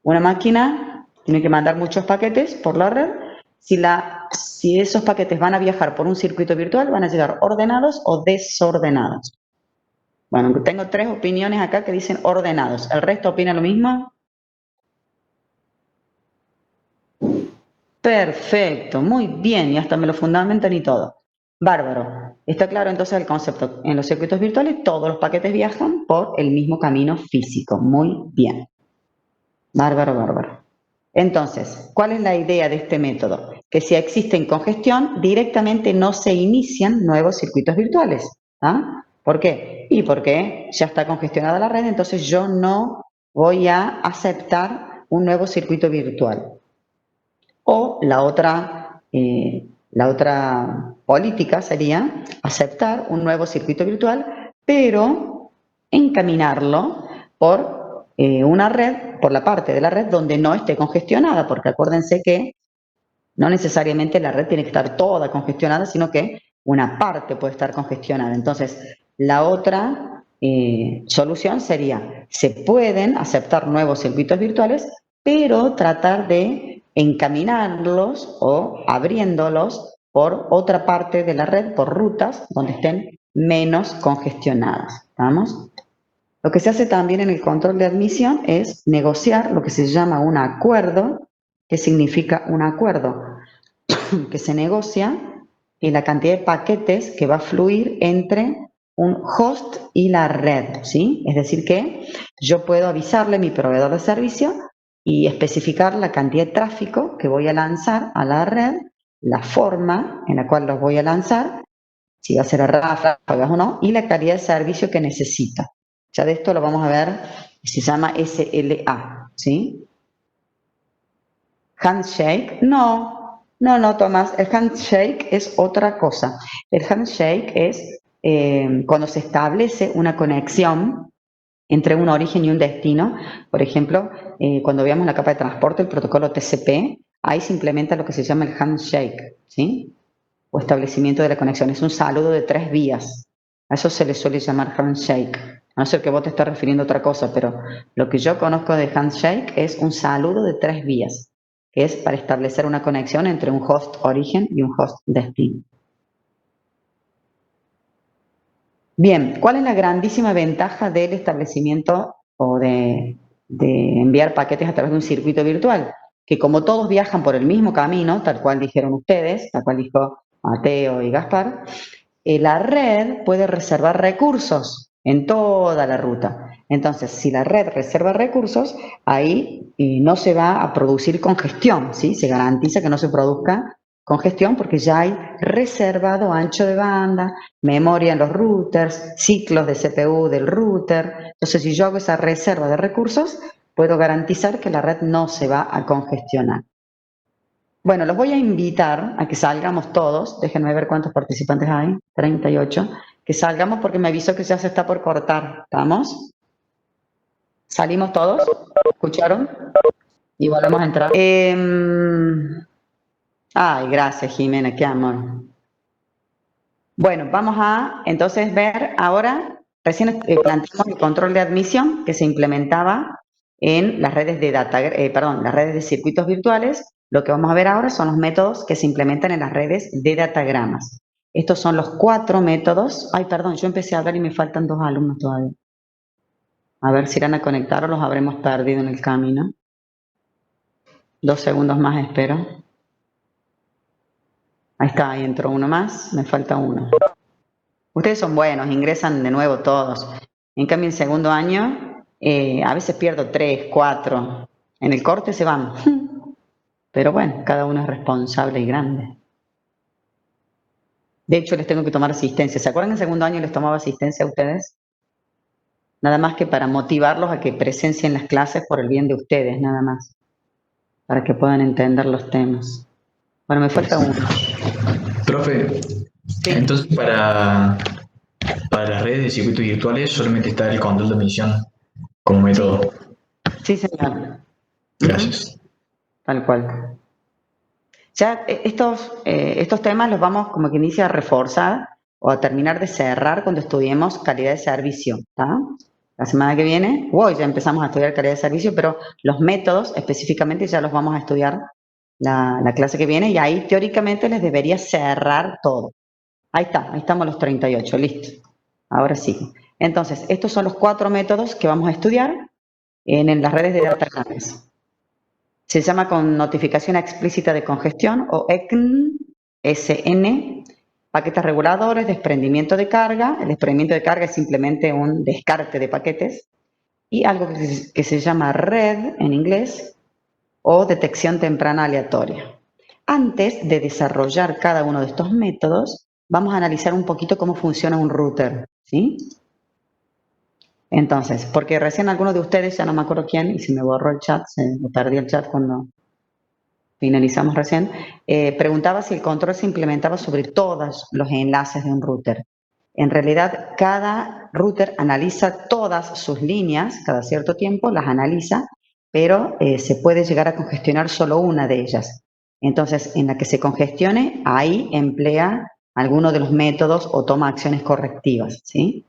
Una máquina tiene que mandar muchos paquetes por la red. Si esos paquetes van a viajar por un circuito virtual, ¿van a llegar ordenados o desordenados? Bueno, tengo 3 opiniones acá que dicen ordenados. ¿El resto opina lo mismo? Perfecto, muy bien, y hasta me lo fundamentan y todo. Bárbaro. Está claro entonces el concepto. En los circuitos virtuales todos los paquetes viajan por el mismo camino físico. Muy bien. Bárbaro, bárbaro. Entonces, ¿cuál es la idea de este método? Que si existe congestión, directamente no se inician nuevos circuitos virtuales. ¿Ah? ¿Por qué? Y porque ya está congestionada la red, entonces yo no voy a aceptar un nuevo circuito virtual. O la otra política sería aceptar un nuevo circuito virtual, pero encaminarlo por una red, por la parte de la red donde no esté congestionada, porque acuérdense que no necesariamente la red tiene que estar toda congestionada, sino que una parte puede estar congestionada. Entonces, la otra solución sería, se pueden aceptar nuevos circuitos virtuales, pero tratar de encaminarlos o abriéndolos por otra parte de la red, por rutas donde estén menos congestionadas. ¿Estamos? Lo que se hace también en el control de admisión es negociar lo que se llama un acuerdo. ¿Qué significa un acuerdo? Que se negocia la cantidad de paquetes que va a fluir entre un host y la red, ¿sí? Es decir que yo puedo avisarle a mi proveedor de servicio y especificar la cantidad de tráfico que voy a lanzar a la red, la forma en la cual los voy a lanzar, si va a ser a ráfagas o no, y la calidad de servicio que necesita. Ya de esto lo vamos a ver, se llama SLA, ¿sí? Handshake, no, Tomás, el handshake es otra cosa. El handshake es cuando se establece una conexión entre un origen y un destino. Por ejemplo, cuando veamos la capa de transporte, el protocolo TCP, ahí se implementa lo que se llama el handshake, ¿sí? O establecimiento de la conexión. Es un saludo de 3 vías. A eso se le suele llamar handshake. A no ser que vos te estés refiriendo a otra cosa, pero lo que yo conozco de handshake es un saludo de 3 vías, que es para establecer una conexión entre un host origen y un host destino. Bien, ¿cuál es la grandísima ventaja del establecimiento o de enviar paquetes a través de un circuito virtual? Que como todos viajan por el mismo camino, tal cual dijeron ustedes, tal cual dijo Mateo y Gaspar, la red puede reservar recursos en toda la ruta. Entonces, si la red reserva recursos, ahí no se va a producir congestión, ¿sí? Se garantiza que no se produzca congestión porque ya hay reservado ancho de banda, memoria en los routers, ciclos de CPU del router. Entonces, si yo hago esa reserva de recursos, puedo garantizar que la red no se va a congestionar. Bueno, los voy a invitar a que salgamos todos. Déjenme ver cuántos participantes hay. 38. Que salgamos porque me avisó que ya se está por cortar. ¿Estamos? ¿Salimos todos? ¿Escucharon? Y volvemos a entrar. Ay, gracias, Jimena, qué amor. Bueno, vamos a entonces ver ahora, recién planteamos el control de admisión que se implementaba en las redes de las redes de circuitos virtuales. Lo que vamos a ver ahora son los métodos que se implementan en las redes de datagramas. Estos son los 4 métodos. Ay, perdón, yo empecé a hablar y me faltan 2 alumnos todavía. A ver si irán a conectar o los habremos perdido en el camino. 2 segundos más espero. Ahí está, ahí entró uno más, me falta uno. Ustedes son buenos, ingresan de nuevo todos. En cambio, en segundo año, a veces pierdo 3, 4. En el corte se van. Pero bueno, cada uno es responsable y grande. De hecho, les tengo que tomar asistencia. ¿Se acuerdan que en segundo año les tomaba asistencia a ustedes? nada más que para motivarlos a que presencien las clases por el bien de ustedes, nada más, para que puedan entender los temas. Bueno, me falta uno. Profe, Sí, entonces para las redes de circuitos virtuales solamente está el control de emisión como método. sí, señor. Gracias. Tal cual. Ya estos temas los vamos, como quien dice, a reforzar o a terminar de cerrar cuando estudiemos calidad de servicio, ¿está? La semana que viene, hoy ya empezamos a estudiar calidad de servicio, pero los métodos específicamente ya los vamos a estudiar la clase que viene y ahí teóricamente les debería cerrar todo. Ahí está, ahí estamos los 38, listo. Ahora sí. Entonces, estos son los 4 métodos que vamos a estudiar en las redes de Data Analysis. Se llama con notificación explícita de congestión o ECN, SN, paquetes reguladores, desprendimiento de carga. El desprendimiento de carga es simplemente un descarte de paquetes. Y algo que se llama RED en inglés o detección temprana aleatoria. Antes de desarrollar cada uno de estos métodos, vamos a analizar un poquito cómo funciona un router, ¿sí? Entonces, porque recién algunos de ustedes, ya no me acuerdo quién, y se me borró el chat, me perdí el chat cuando finalizamos recién, preguntaba si el control se implementaba sobre todos los enlaces de un router. En realidad, cada router analiza todas sus líneas, cada cierto tiempo las analiza, pero se puede llegar a congestionar solo una de ellas. Entonces, en la que se congestione, ahí emplea alguno de los métodos o toma acciones correctivas, ¿sí?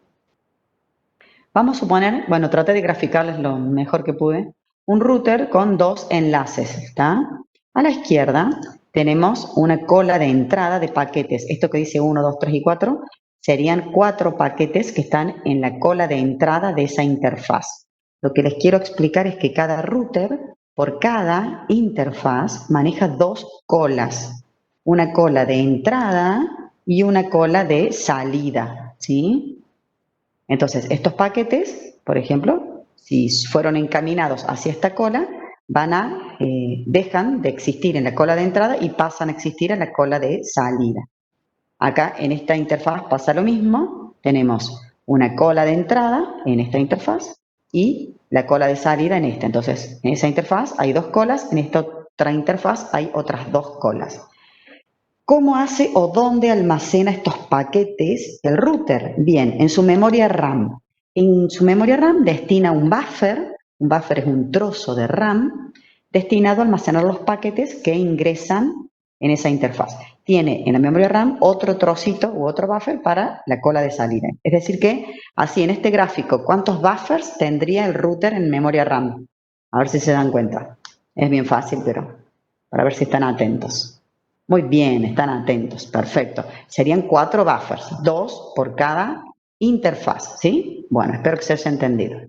Vamos a suponer, bueno, traté de graficarles lo mejor que pude, un router con 2 enlaces, ¿está? A la izquierda tenemos una cola de entrada de paquetes. Esto que dice 1, 2, 3 y 4 serían 4 paquetes que están en la cola de entrada de esa interfaz. Lo que les quiero explicar es que cada router, por cada interfaz, maneja 2 colas. Una cola de entrada y una cola de salida, ¿sí? Entonces, estos paquetes, por ejemplo, si fueron encaminados hacia esta cola, dejan de existir en la cola de entrada y pasan a existir en la cola de salida. Acá en esta interfaz pasa lo mismo, tenemos una cola de entrada en esta interfaz y la cola de salida en esta. Entonces, en esa interfaz hay 2 colas, en esta otra interfaz hay otras 2 colas. ¿Cómo hace o dónde almacena estos paquetes el router? Bien, en su memoria RAM. En su memoria RAM destina un buffer es un trozo de RAM, destinado a almacenar los paquetes que ingresan en esa interfaz. Tiene en la memoria RAM otro trocito u otro buffer para la cola de salida. Es decir que, así en este gráfico, ¿cuántos buffers tendría el router en memoria RAM? A ver si se dan cuenta. Es bien fácil, pero para ver si están atentos. Muy bien, están atentos, perfecto. Serían 4 buffers, 2 por cada interfaz, ¿sí? Bueno, espero que se haya entendido.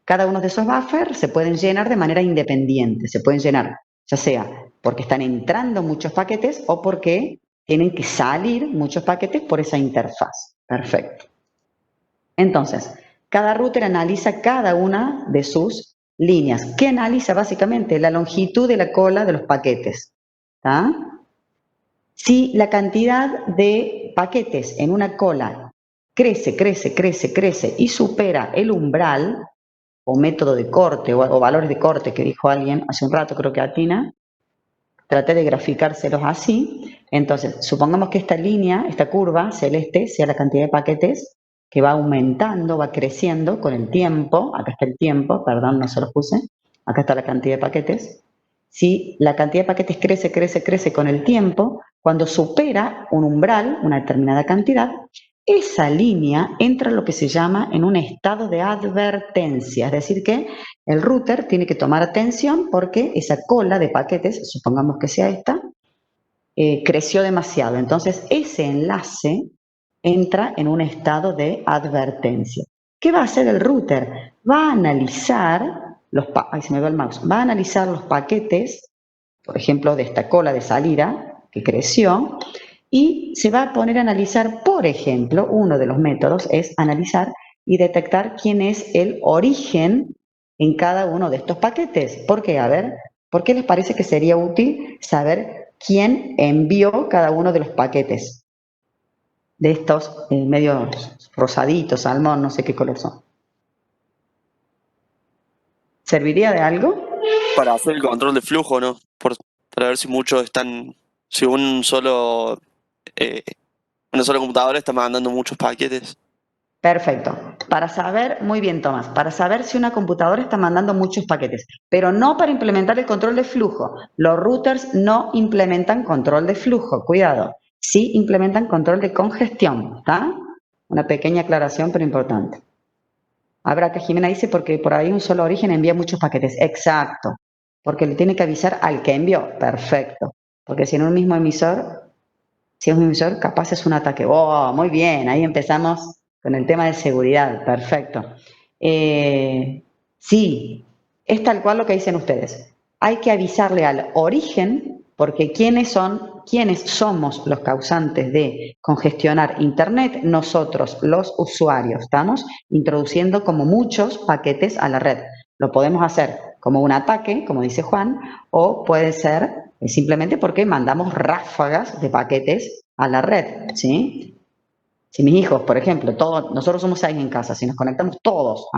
Cada uno de esos buffers se pueden llenar de manera independiente, se pueden llenar ya sea porque están entrando muchos paquetes o porque tienen que salir muchos paquetes por esa interfaz. Perfecto. Entonces, cada router analiza cada una de sus líneas. ¿Qué analiza básicamente? La longitud de la cola de los paquetes. ¿Está? Si la cantidad de paquetes en una cola crece y supera el umbral o método de corte o valores de corte que dijo alguien hace un rato, creo que Atina, traté de graficárselos así. Entonces, supongamos que esta línea, esta curva celeste, sea la cantidad de paquetes que va aumentando, va creciendo con el tiempo. Acá está el tiempo, perdón, no se los puse. Acá está la cantidad de paquetes. Si la cantidad de paquetes crece con el tiempo, cuando supera un umbral, una determinada cantidad, esa línea entra en lo que se llama en un estado de advertencia, es decir que el router tiene que tomar atención porque esa cola de paquetes, supongamos que sea esta, creció demasiado. Entonces, ese enlace entra en un estado de advertencia. ¿Qué va a hacer el router? Va a analizar va a analizar los paquetes, por ejemplo, de esta cola de salida que creció, y se va a poner a analizar, por ejemplo, uno de los métodos es analizar y detectar quién es el origen en cada uno de estos paquetes. ¿Por qué? A ver, ¿por qué les parece que sería útil saber quién envió cada uno de los paquetes? De estos medios rosaditos, salmón, no sé qué color son. ¿Serviría de algo? Para hacer el control de flujo, ¿no? Para ver si muchos están, si una sola computadora está mandando muchos paquetes. Perfecto. Para saber, muy bien, Tomás, para saber si una computadora está mandando muchos paquetes, pero no para implementar el control de flujo. Los routers no implementan control de flujo, cuidado. Sí implementan control de congestión, ¿está? Una pequeña aclaración, pero importante. Habrá que Jimena dice porque por ahí un solo origen envía muchos paquetes. Exacto. Porque le tiene que avisar al que envió. Perfecto. Porque si en un mismo emisor, si es un emisor, capaz es un ataque. Oh, muy bien. Ahí empezamos con el tema de seguridad. Perfecto. Sí, es tal cual lo que dicen ustedes. Hay que avisarle al origen, porque ¿quiénes somos los causantes de congestionar Internet? Nosotros, los usuarios, estamos introduciendo como muchos paquetes a la red. Lo podemos hacer como un ataque, como dice Juan, o puede ser simplemente porque mandamos ráfagas de paquetes a la red, ¿sí? Si mis hijos, por ejemplo, nosotros somos 6 en casa, si nos conectamos todos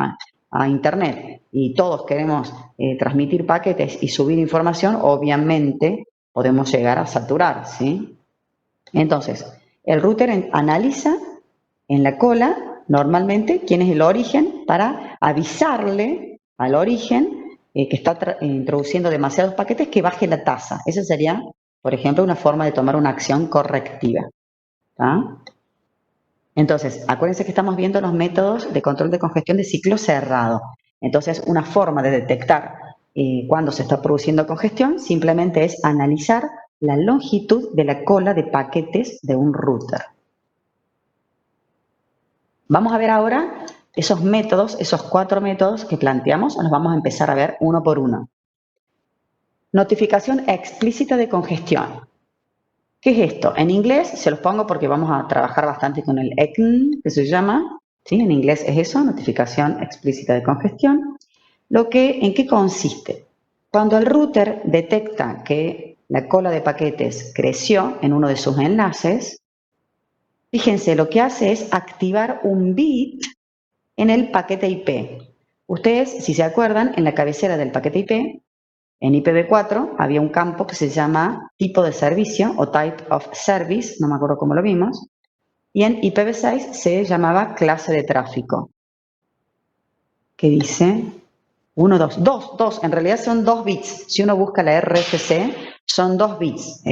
a Internet y todos queremos transmitir paquetes y subir información, obviamente podemos llegar a saturar, ¿sí? Entonces, el router analiza en la cola, normalmente, quién es el origen para avisarle al origen que está introduciendo demasiados paquetes que baje la tasa. Esa sería, por ejemplo, una forma de tomar una acción correctiva. ¿Tá? Entonces, acuérdense que estamos viendo los métodos de control de congestión de ciclo cerrado. Entonces, una forma de detectar cuando se está produciendo congestión simplemente es analizar la longitud de la cola de paquetes de un router. Vamos a ver ahora esos métodos, esos 4 métodos que planteamos, los vamos a empezar a ver uno por uno. Notificación explícita de congestión. ¿Qué es esto? En inglés se los pongo porque vamos a trabajar bastante con el ECN, que se llama, ¿sí? En inglés es eso, notificación explícita de congestión. ¿En qué consiste? Cuando el router detecta que la cola de paquetes creció en uno de sus enlaces, fíjense, lo que hace es activar un bit en el paquete IP. Ustedes, si se acuerdan, en la cabecera del paquete IP, en IPv4 había un campo que se llama tipo de servicio o type of service, no me acuerdo cómo lo vimos, y en IPv6 se llamaba clase de tráfico, que dice 1, 2, en realidad son 2 bits. Si uno busca la RFC, son 2 bits.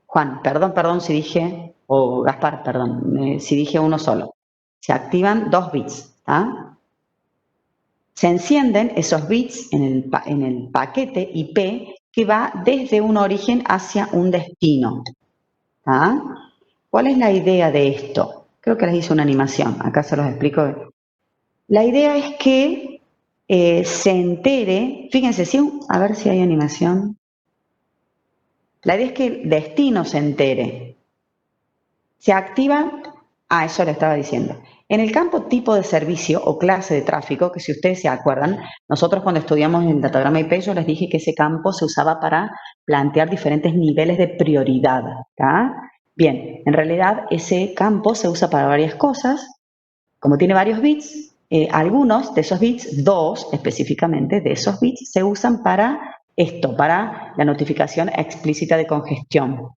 Juan, perdón si dije, o Gaspar, perdón, si dije uno solo. Se activan 2 bits, ¿tá? Se encienden esos bits en el paquete IP que va desde un origen hacia un destino. ¿Ah? ¿Cuál es la idea de esto? Creo que les hice una animación, acá se los explico. La idea es que se entere, fíjense, a ver si hay animación. La idea es que el destino se entere. Se activa, eso le estaba diciendo. En el campo tipo de servicio o clase de tráfico, que si ustedes se acuerdan, nosotros cuando estudiamos el datagrama IP, yo les dije que ese campo se usaba para plantear diferentes niveles de prioridad. ¿Tá? Bien, en realidad ese campo se usa para varias cosas. Como tiene varios bits, algunos de esos bits, 2 específicamente de esos bits, se usan para esto, para la notificación explícita de congestión.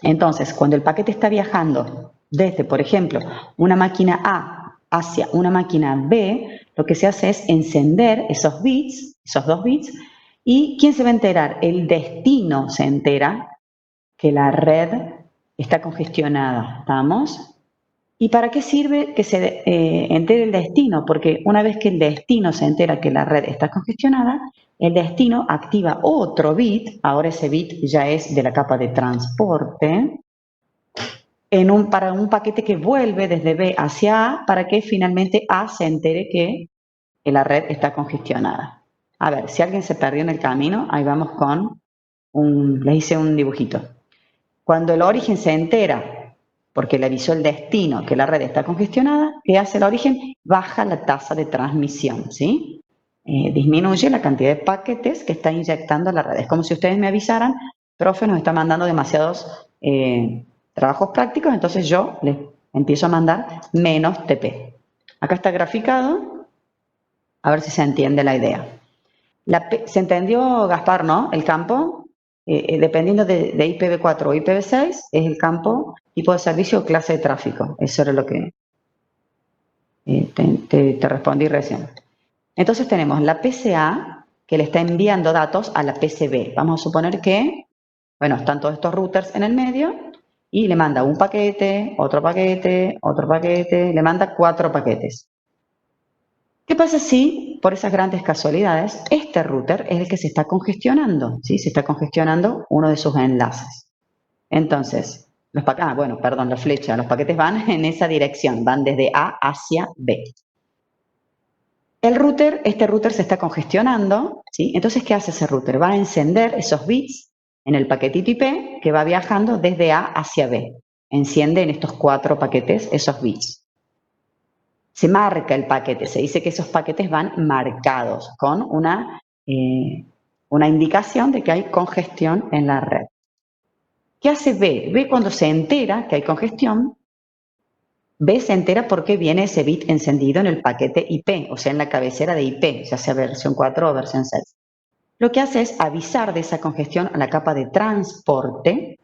Entonces, cuando el paquete está viajando desde, por ejemplo, una máquina A hacia una máquina B, lo que se hace es encender esos bits, esos 2 bits, y ¿quién se va a enterar? El destino se entera que la red está congestionada, ¿estamos? ¿Y para qué sirve que se entere el destino? Porque una vez que el destino se entera que la red está congestionada, el destino activa otro bit, ahora ese bit ya es de la capa de transporte, para un paquete que vuelve desde B hacia A para que finalmente A se entere que la red está congestionada. A ver, si alguien se perdió en el camino, ahí vamos con les hice un dibujito. Cuando el origen se entera, porque le avisó el destino que la red está congestionada, ¿qué hace el origen? Baja la tasa de transmisión, ¿sí? Disminuye la cantidad de paquetes que está inyectando la red. Es como si ustedes me avisaran, profe, nos está mandando demasiados trabajos prácticos, entonces yo les empiezo a mandar menos TP. Acá está graficado, a ver si se entiende la idea. ¿Se entendió, Gaspar, no? El campo, dependiendo de IPv4 o IPv6, es el campo, tipo de servicio o clase de tráfico. Eso era lo que te respondí recién. Entonces tenemos la PCA que le está enviando datos a la PCB. Vamos a suponer que, bueno, están todos estos routers en el medio y le manda un paquete, otro paquete, otro paquete, le manda 4 paquetes. ¿Qué pasa si, por esas grandes casualidades, este router es el que se está congestionando? ¿Sí? Se está congestionando uno de sus enlaces. Entonces, la flecha, los paquetes van en esa dirección, van desde A hacia B. Este router se está congestionando, ¿sí? Entonces, ¿qué hace ese router? Va a encender esos bits en el paquetito IP que va viajando desde A hacia B. Enciende en estos 4 paquetes esos bits. Se marca el paquete, se dice que esos paquetes van marcados con una indicación de que hay congestión en la red. ¿Qué hace B? B, cuando se entera que hay congestión, B se entera porque viene ese bit encendido en el paquete IP, o sea, en la cabecera de IP, ya sea versión 4 o versión 6. Lo que hace es avisar de esa congestión a la capa de transporte.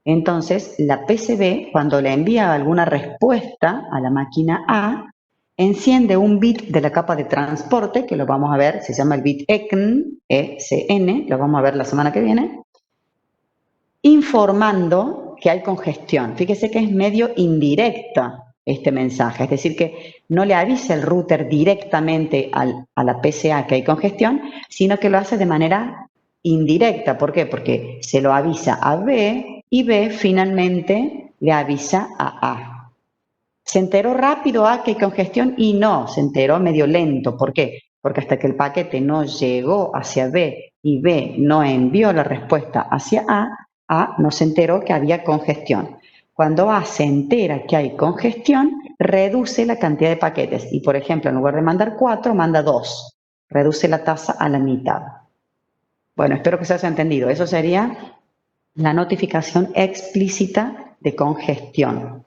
Entonces, la PCB, cuando le envía alguna respuesta a la máquina A, enciende un bit de la capa de transporte, que lo vamos a ver, se llama el bit ECN, ECN, lo vamos a ver la semana que viene, informando que hay congestión. Fíjese que es medio indirecta este mensaje, es decir, que no le avisa el router directamente a la PCA que hay congestión, sino que lo hace de manera indirecta. ¿Por qué? Porque se lo avisa a B y B finalmente le avisa a A. ¿Se enteró rápido A que hay congestión? Y no, se enteró medio lento. ¿Por qué? Porque hasta que el paquete no llegó hacia B y B no envió la respuesta hacia A no se enteró que había congestión. Cuando A se entera que hay congestión, reduce la cantidad de paquetes. Y, por ejemplo, en lugar de mandar 4, manda 2. Reduce la tasa a la mitad. Bueno, espero que se haya entendido. Eso sería la notificación explícita de congestión.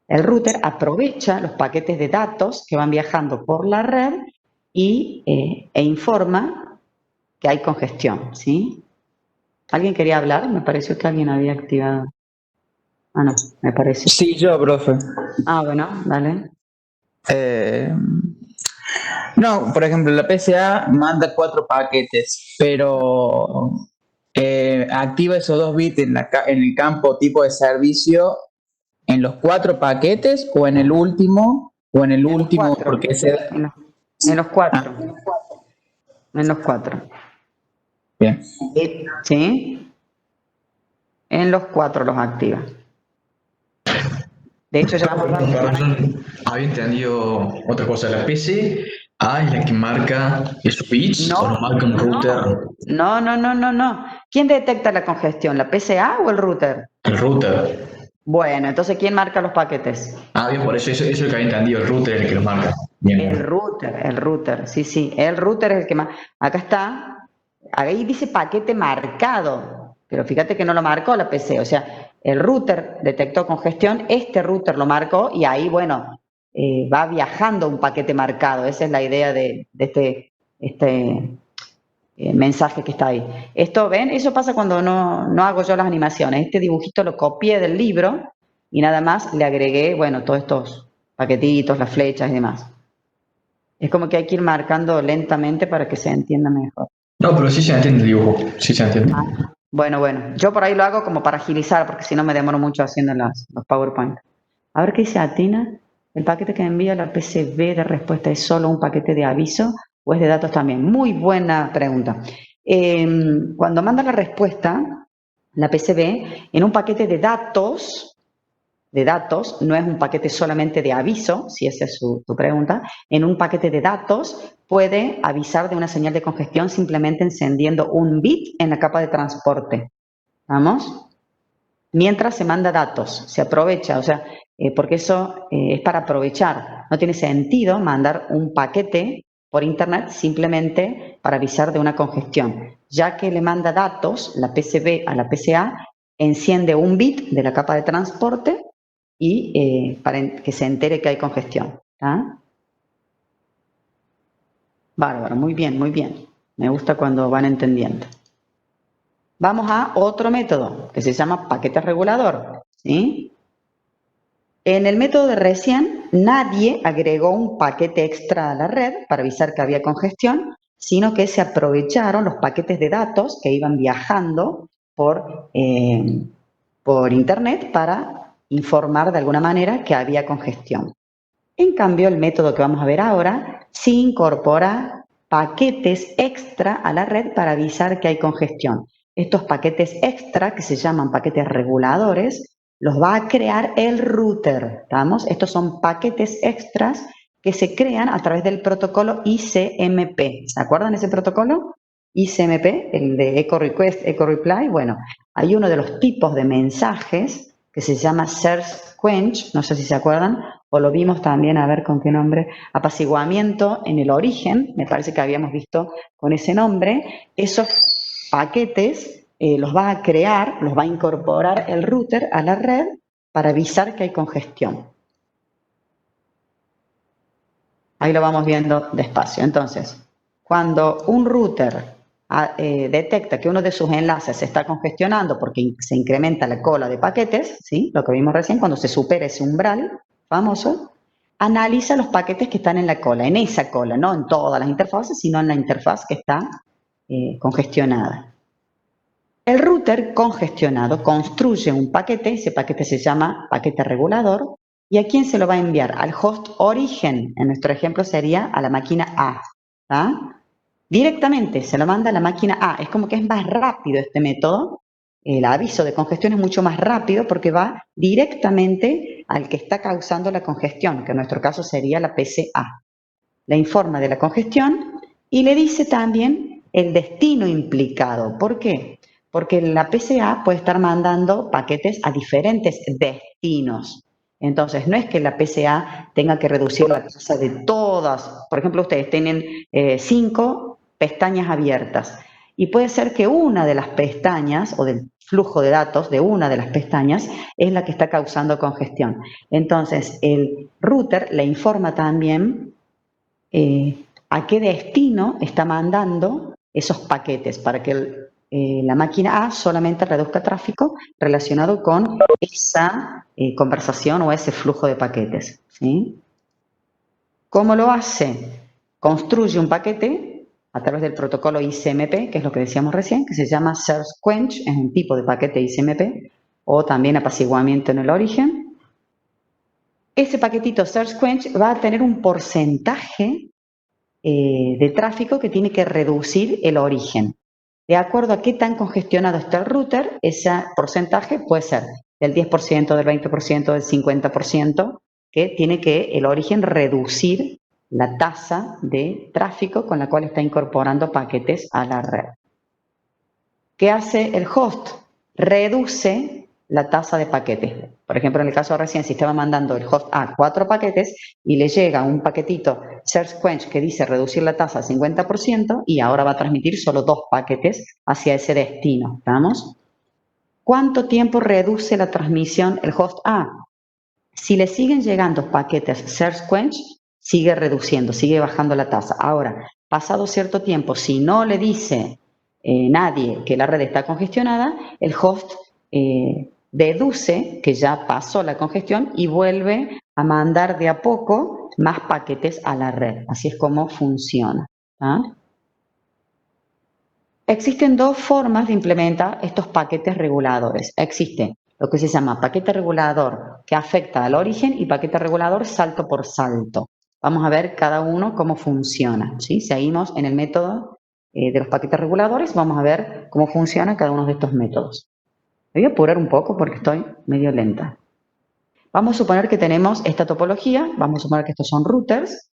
El router aprovecha los paquetes de datos que van viajando por la red e informa que hay congestión, ¿sí? ¿Alguien quería hablar? Me pareció que alguien había activado. Ah, no, me parece. Sí, yo, profe. Ah, bueno, dale. No, por ejemplo, la PCA manda 4 paquetes, pero activa esos 2 bits en el campo tipo de servicio en los 4 paquetes o en el último, porque se da. En los 4. En los 4. Bien. ¿Sí? En los 4 los activa. De hecho, ya había entendido otra cosa. La PC A es la que marca esos bits o lo marca un router. No. ¿Quién detecta la congestión? ¿La PCA o el router? El router. Bueno, entonces, ¿quién marca los paquetes? Bien, por eso es lo que había entendido. El router es el que lo marca. Bien. El router, sí. El router es el que marca. Acá está, ahí dice paquete marcado, pero fíjate que no lo marcó la PC, o sea, el router detectó congestión, este router lo marcó y ahí, bueno, va viajando un paquete marcado. Esa es la idea de este mensaje que está ahí. Esto, ¿ven? Eso pasa cuando no hago yo las animaciones. Este dibujito lo copié del libro y nada más le agregué, bueno, todos estos paquetitos, las flechas y demás. Es como que hay que ir marcando lentamente para que se entienda mejor. No, pero sí se entiende el dibujo, sí se entiende. Bueno, yo por ahí lo hago como para agilizar, porque si no me demoro mucho haciendo los PowerPoint. A ver qué dice Atina. ¿El paquete que envía la PCB de respuesta es solo un paquete de aviso o es de datos también? Muy buena pregunta. Cuando manda la respuesta, la PCB, en un paquete de datos, no es un paquete solamente de aviso, si esa es tu pregunta. En un paquete de datos puede avisar de una señal de congestión simplemente encendiendo un bit en la capa de transporte. ¿Vamos? Mientras se manda datos, se aprovecha, o sea, porque eso es para aprovechar. No tiene sentido mandar un paquete por internet simplemente para avisar de una congestión. Ya que le manda datos, la PCB a la PCA enciende un bit de la capa de transporte y para que se entere que hay congestión. ¿Ah? Bárbaro, muy bien, muy bien. Me gusta cuando van entendiendo. Vamos a otro método que se llama paquete regulador, ¿sí? En el método de recién, nadie agregó un paquete extra a la red para avisar que había congestión, sino que se aprovecharon los paquetes de datos que iban viajando por Internet para informar de alguna manera que había congestión. En cambio, el método que vamos a ver ahora sí incorpora paquetes extra a la red para avisar que hay congestión. Estos paquetes extra, que se llaman paquetes reguladores, los va a crear el router, ¿estamos? Estos son paquetes extras que se crean a través del protocolo ICMP. ¿Se acuerdan de ese protocolo? ICMP, el de Echo Request, Echo Reply. Bueno, hay uno de los tipos de mensajes que se llama Search Quench, no sé si se acuerdan, o lo vimos también, a ver con qué nombre, apaciguamiento en el origen, me parece que habíamos visto con ese nombre. Esos paquetes los va a crear, los va a incorporar el router a la red para avisar que hay congestión. Ahí lo vamos viendo despacio. Entonces, cuando un router detecta que uno de sus enlaces se está congestionando porque se incrementa la cola de paquetes, ¿sí? Lo que vimos recién, cuando se supera ese umbral famoso, analiza los paquetes que están en la cola, en esa cola, no en todas las interfaces, sino en la interfaz que está congestionada. El router congestionado construye un paquete, ese paquete se llama paquete regulador, ¿y a quién se lo va a enviar? Al host origen, en nuestro ejemplo sería a la máquina A. ¿Ah? Directamente se lo manda a la máquina A, es como que es más rápido este método, el aviso de congestión es mucho más rápido porque va directamente al que está causando la congestión, que en nuestro caso sería la PCA. Le informa de la congestión y le dice también el destino implicado. ¿Por qué? Porque la PCA puede estar mandando paquetes a diferentes destinos. Entonces, no es que la PCA tenga que reducir la tasa de todas. Por ejemplo, ustedes tienen 5 pestañas abiertas y puede ser que una de las pestañas o del flujo de datos de una de las pestañas es la que está causando congestión. Entonces, el router le informa también a qué destino está mandando esos paquetes para que la máquina A solamente reduzca tráfico relacionado con esa conversación o ese flujo de paquetes, ¿sí? ¿Cómo lo hace? Construye un paquete a través del protocolo ICMP, que es lo que decíamos recién, que se llama Search Quench, es un tipo de paquete ICMP, o también apaciguamiento en el origen. Ese paquetito Search Quench va a tener un porcentaje de tráfico que tiene que reducir el origen. De acuerdo a qué tan congestionado está el router, ese porcentaje puede ser del 10%, del 20%, del 50%, que tiene que el origen reducir la tasa de tráfico con la cual está incorporando paquetes a la red. ¿Qué hace el host? Reduce la tasa de paquetes. Por ejemplo, en el caso recién, si estaba mandando el host A 4 paquetes y le llega un paquetito Search Quench que dice reducir la tasa al 50% y ahora va a transmitir solo 2 paquetes hacia ese destino. ¿Estamos? ¿Cuánto tiempo reduce la transmisión el host A? Si le siguen llegando paquetes Search Quench, sigue reduciendo, sigue bajando la tasa. Ahora, pasado cierto tiempo, si no le dice nadie que la red está congestionada, el host deduce que ya pasó la congestión y vuelve a mandar de a poco más paquetes a la red. Así es como funciona. ¿Ah? Existen 2 formas de implementar estos paquetes reguladores. Existe lo que se llama paquete regulador que afecta al origen y paquete regulador salto por salto. Vamos a ver cada uno cómo funciona, ¿sí? Seguimos en el método de los paquetes reguladores, vamos a ver cómo funciona cada uno de estos métodos. Me voy a apurar un poco porque estoy medio lenta. Vamos a suponer que tenemos esta topología, vamos a suponer que estos son routers,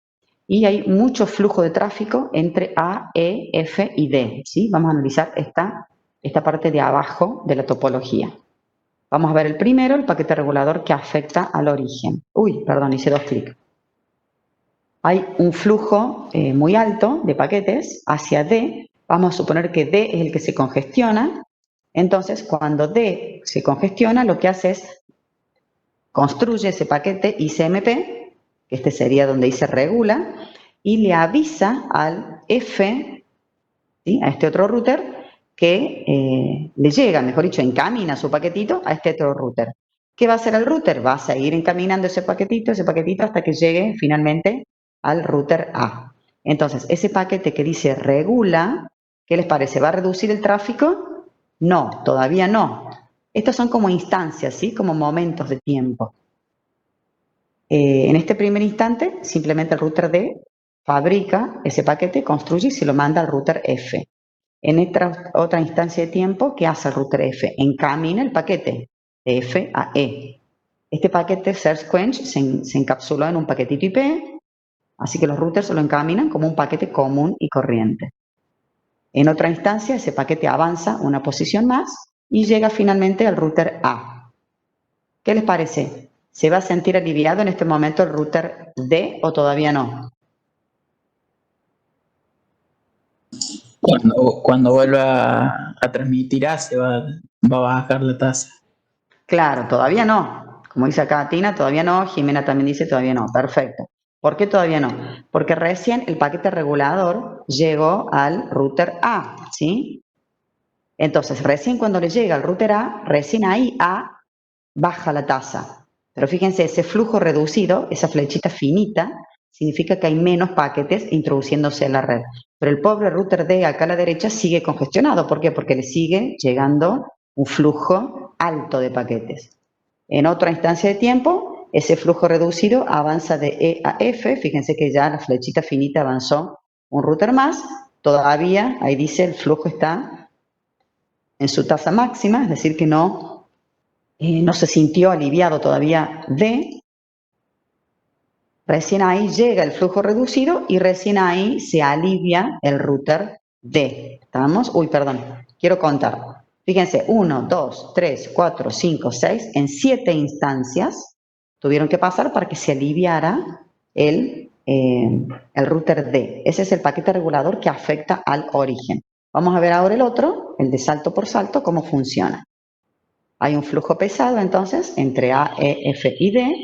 y hay mucho flujo de tráfico entre A, E, F y D, ¿sí? Vamos a analizar esta parte de abajo de la topología. Vamos a ver el primero, el paquete regulador que afecta al origen. Uy, perdón, hice 2 clics. Hay un flujo muy alto de paquetes hacia D. Vamos a suponer que D es el que se congestiona. Entonces, cuando D se congestiona, lo que hace es construye ese paquete ICMP, que este sería donde dice regula, y le avisa al F ¿sí? A este otro router que le llega, mejor dicho, encamina su paquetito a este otro router. ¿Qué va a hacer el router? Va a seguir encaminando ese paquetito hasta que llegue finalmente al router A. Entonces, ese paquete que dice regula, ¿qué les parece? ¿Va a reducir el tráfico? No, todavía no. Estos son como instancias, ¿sí? Como momentos de tiempo. En este primer instante, simplemente el router D fabrica ese paquete, construye y se lo manda al router F. En esta otra instancia de tiempo, ¿qué hace el router F? Encamina el paquete de F a E. Este paquete Search Quench se encapsuló en un paquetito IP, así que los routers lo encaminan como un paquete común y corriente. En otra instancia, ese paquete avanza una posición más y llega finalmente al router A. ¿Qué les parece? ¿Se va a sentir aliviado en este momento el router D o todavía no? Cuando vuelva a transmitir A, va a bajar la tasa. Claro, todavía no. Como dice acá Tina, todavía no. Jimena también dice todavía no. Perfecto. ¿Por qué todavía no? Porque recién el paquete regulador llegó al router A, ¿sí? Entonces, recién cuando le llega al router A, recién ahí A baja la tasa. Pero fíjense, ese flujo reducido, esa flechita finita, significa que hay menos paquetes introduciéndose en la red. Pero el pobre router D acá a la derecha sigue congestionado. ¿Por qué? Porque le sigue llegando un flujo alto de paquetes. En otra instancia de tiempo, ese flujo reducido avanza de E a F. Fíjense que ya la flechita finita avanzó un router más. Todavía, ahí dice, el flujo está en su tasa máxima, es decir, que no se sintió aliviado todavía D. Recién ahí llega el flujo reducido y recién ahí se alivia el router D. ¿Estamos? Uy, perdón, quiero contar. Fíjense, 1, 2, 3, 4, 5, 6, en 7 instancias tuvieron que pasar para que se aliviara el router D. Ese es el paquete regulador que afecta al origen. Vamos a ver ahora el otro, el de salto por salto, cómo funciona. Hay un flujo pesado entonces entre A, E, F y D.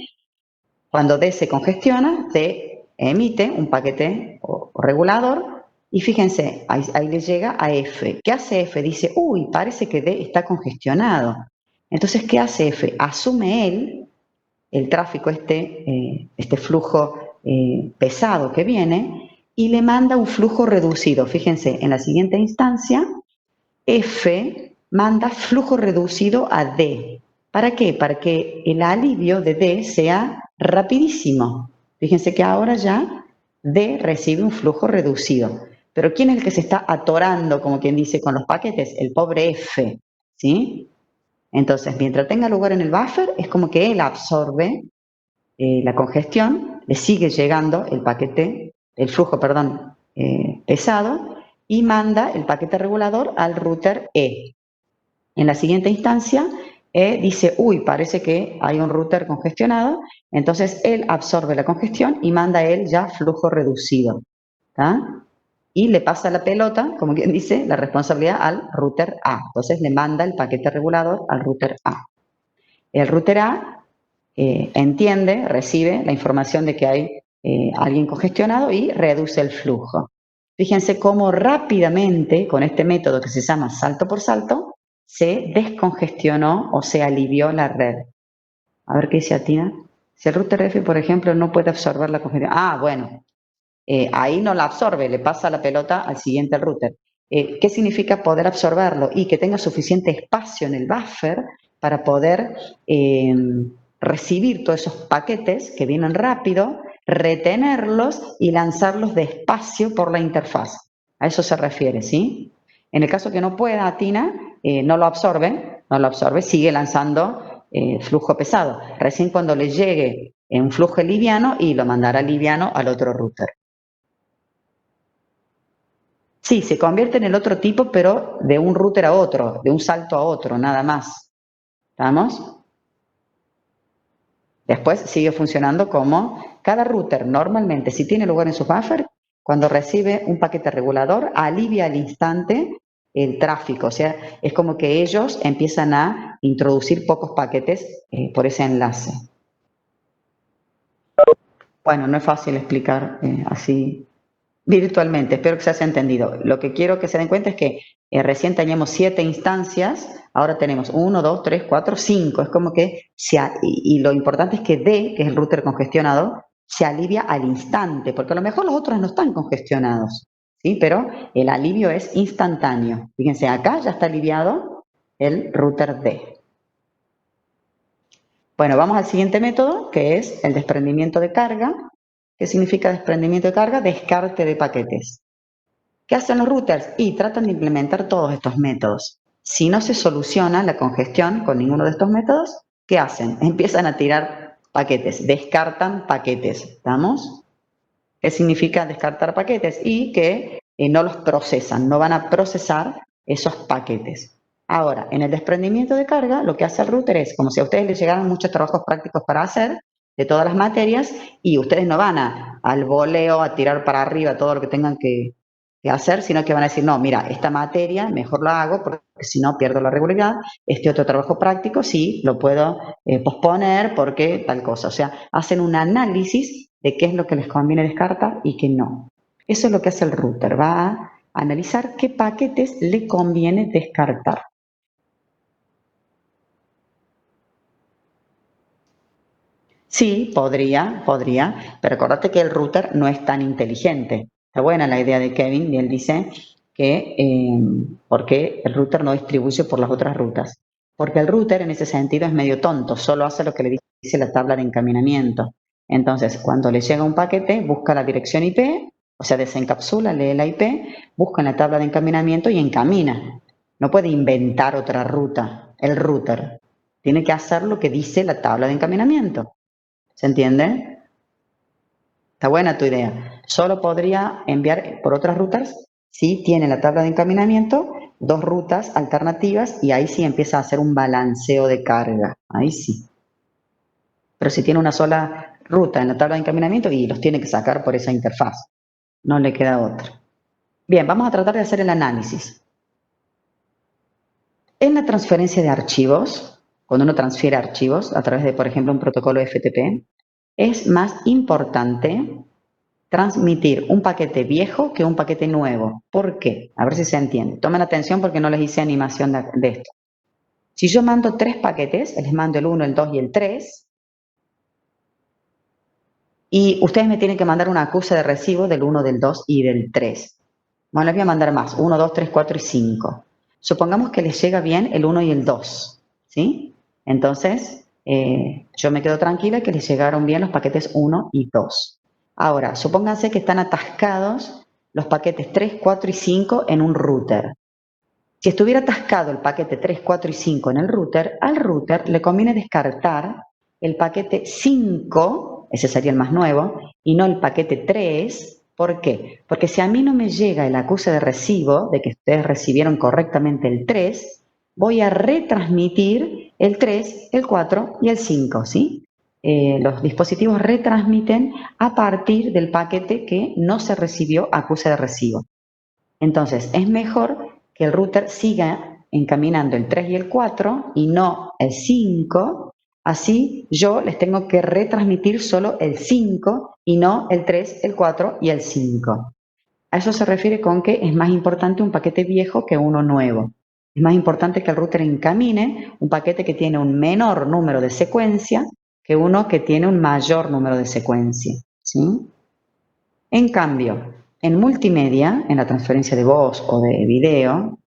Cuando D se congestiona, D emite un paquete regulador y fíjense, ahí le llega a F. ¿Qué hace F? Dice, uy, parece que D está congestionado. Entonces, ¿qué hace F? Asume él el tráfico, este flujo pesado que viene y le manda un flujo reducido. Fíjense, en la siguiente instancia, F manda flujo reducido a D. ¿Para qué? Para que el alivio de D sea rapidísimo. Fíjense que ahora ya D recibe un flujo reducido. Pero ¿quién es el que se está atorando, como quien dice, con los paquetes? El pobre F, ¿sí? Entonces, mientras tenga lugar en el buffer, es como que él absorbe la congestión, le sigue llegando el flujo pesado, y manda el paquete regulador al router E. En la siguiente instancia, E dice, uy, parece que hay un router congestionado, entonces él absorbe la congestión y manda a él ya flujo reducido. ¿Tá? Y le pasa la pelota, como quien dice, la responsabilidad al router A. Entonces le manda el paquete regulador al router A. El router A entiende, recibe la información de que hay alguien congestionado y reduce el flujo. Fíjense cómo rápidamente, con este método que se llama salto por salto, se descongestionó o se alivió la red. A ver qué dice Atina. Si el router F, por ejemplo, no puede absorber la congestión. Ah, bueno, ahí no la absorbe, le pasa la pelota al siguiente router. ¿Qué significa poder absorberlo? Y que tenga suficiente espacio en el buffer para poder recibir todos esos paquetes que vienen rápido, retenerlos y lanzarlos despacio por la interfaz. A eso se refiere, ¿sí? En el caso que no pueda, Tina, no lo absorbe, sigue lanzando flujo pesado. Recién cuando le llegue un flujo liviano y lo mandará liviano al otro router. Sí, se convierte en el otro tipo, pero de un router a otro, de un salto a otro, nada más. ¿Estamos? Después sigue funcionando como cada router normalmente, si tiene lugar en su buffer, cuando recibe un paquete regulador, alivia al instante el tráfico. O sea, es como que ellos empiezan a introducir pocos paquetes por ese enlace. Bueno, no es fácil explicar así Virtualmente, espero que se haya entendido. Lo que quiero que se den cuenta es que recién teníamos 7 instancias, ahora tenemos 1, 2, 3, 4, 5. Es como que, y lo importante es que D, que es el router congestionado, se alivia al instante, porque a lo mejor los otros no están congestionados, ¿sí? Pero el alivio es instantáneo. Fíjense, acá ya está aliviado el router D. Bueno, vamos al siguiente método, que es el desprendimiento de carga. ¿Qué significa desprendimiento de carga? Descarte de paquetes. ¿Qué hacen los routers? Y tratan de implementar todos estos métodos. Si no se soluciona la congestión con ninguno de estos métodos, ¿qué hacen? Empiezan a tirar paquetes, descartan paquetes. ¿Estamos? ¿Qué significa descartar paquetes? Y que no los procesan, no van a procesar esos paquetes. Ahora, en el desprendimiento de carga, lo que hace el router es, como si a ustedes les llegaran muchos trabajos prácticos para hacer, de todas las materias, y ustedes no van al voleo, a tirar para arriba todo lo que tengan que hacer, sino que van a decir, no, mira, esta materia mejor la hago porque si no pierdo la regularidad, este otro trabajo práctico sí lo puedo posponer porque tal cosa. O sea, hacen un análisis de qué es lo que les conviene descartar y qué no. Eso es lo que hace el router, va a analizar qué paquetes le conviene descartar. Sí, podría, pero acordate que el router no es tan inteligente. Está buena la idea de Kevin, y él dice que ¿por qué el router no distribuye por las otras rutas? Porque el router en ese sentido es medio tonto, solo hace lo que le dice la tabla de encaminamiento. Entonces, cuando le llega un paquete, busca la dirección IP, o sea, desencapsula, lee la IP, busca en la tabla de encaminamiento y encamina. No puede inventar otra ruta, el router. Tiene que hacer lo que dice la tabla de encaminamiento. ¿Se entiende? Está buena tu idea. Solo podría enviar por otras rutas si tiene la tabla de encaminamiento 2 rutas alternativas y ahí sí empieza a hacer un balanceo de carga. Ahí sí. Pero si tiene una sola ruta en la tabla de encaminamiento y los tiene que sacar por esa interfaz. No le queda otra. Bien, vamos a tratar de hacer el análisis. En la transferencia de archivos, cuando uno transfiere archivos a través de, por ejemplo, un protocolo FTP, es más importante transmitir un paquete viejo que un paquete nuevo. ¿Por qué? A ver si se entiende. Tomen atención porque no les hice animación de esto. Si yo mando 3 paquetes, les mando el 1, el 2 y el 3, y ustedes me tienen que mandar una acuse de recibo del 1, del 2 y del 3. Bueno, les voy a mandar más, 1, 2, 3, 4 y 5. Supongamos que les llega bien el 1 y el 2, ¿sí? Entonces, yo me quedo tranquila que les llegaron bien los paquetes 1 y 2. Ahora, supónganse que están atascados los paquetes 3, 4 y 5 en un router. Si estuviera atascado el paquete 3, 4 y 5 en el router, al router le conviene descartar el paquete 5, ese sería el más nuevo, y no el paquete 3. ¿Por qué? Porque si a mí no me llega el acuse de recibo de que ustedes recibieron correctamente el 3, voy a retransmitir el 3, el 4 y el 5, ¿sí? Los dispositivos retransmiten a partir del paquete que no se recibió acuse de recibo. Entonces, es mejor que el router siga encaminando el 3 y el 4 y no el 5. Así yo les tengo que retransmitir solo el 5 y no el 3, el 4 y el 5. A eso se refiere con que es más importante un paquete viejo que uno nuevo. Es más importante que el router encamine un paquete que tiene un menor número de secuencia que uno que tiene un mayor número de secuencia, ¿sí? En cambio, en multimedia, en la transferencia de voz o de video,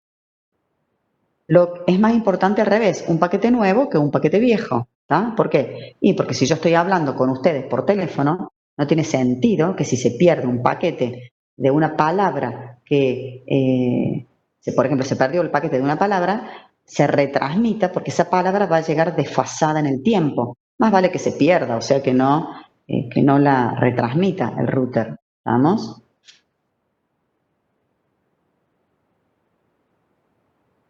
es más importante al revés, un paquete nuevo que un paquete viejo. ¿Tá? ¿Por qué? Y porque si yo estoy hablando con ustedes por teléfono, no tiene sentido que si se pierde un paquete de una palabra que, por ejemplo, se perdió el paquete de una palabra, se retransmita porque esa palabra va a llegar desfasada en el tiempo. Más vale que se pierda, o sea, que no la retransmita el router. ¿Estamos?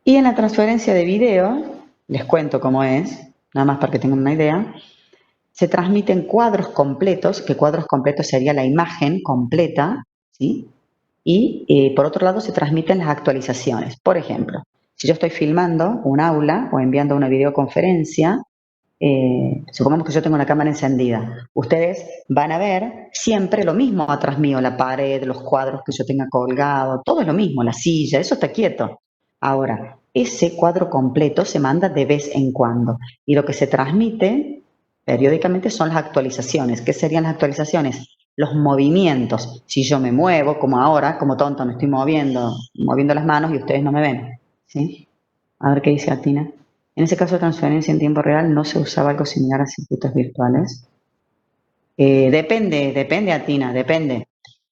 Y en la transferencia de video, les cuento cómo es, nada más para que tengan una idea, se transmiten cuadros completos, que cuadros completos sería la imagen completa, ¿sí? Y por otro lado se transmiten las actualizaciones. Por ejemplo, si yo estoy filmando un aula o enviando una videoconferencia, supongamos que yo tengo una cámara encendida, ustedes van a ver siempre lo mismo atrás mío, la pared, los cuadros que yo tenga colgado, todo es lo mismo, la silla, eso está quieto. Ahora, ese cuadro completo se manda de vez en cuando y lo que se transmite periódicamente son las actualizaciones. ¿Qué serían las actualizaciones? Los movimientos. Si yo me muevo, como ahora, como tonto me estoy moviendo las manos y ustedes no me ven, ¿sí? A ver qué dice Atina. En ese caso de transferencia en tiempo real, ¿no se usaba algo similar a circuitos virtuales? Depende, Atina, depende.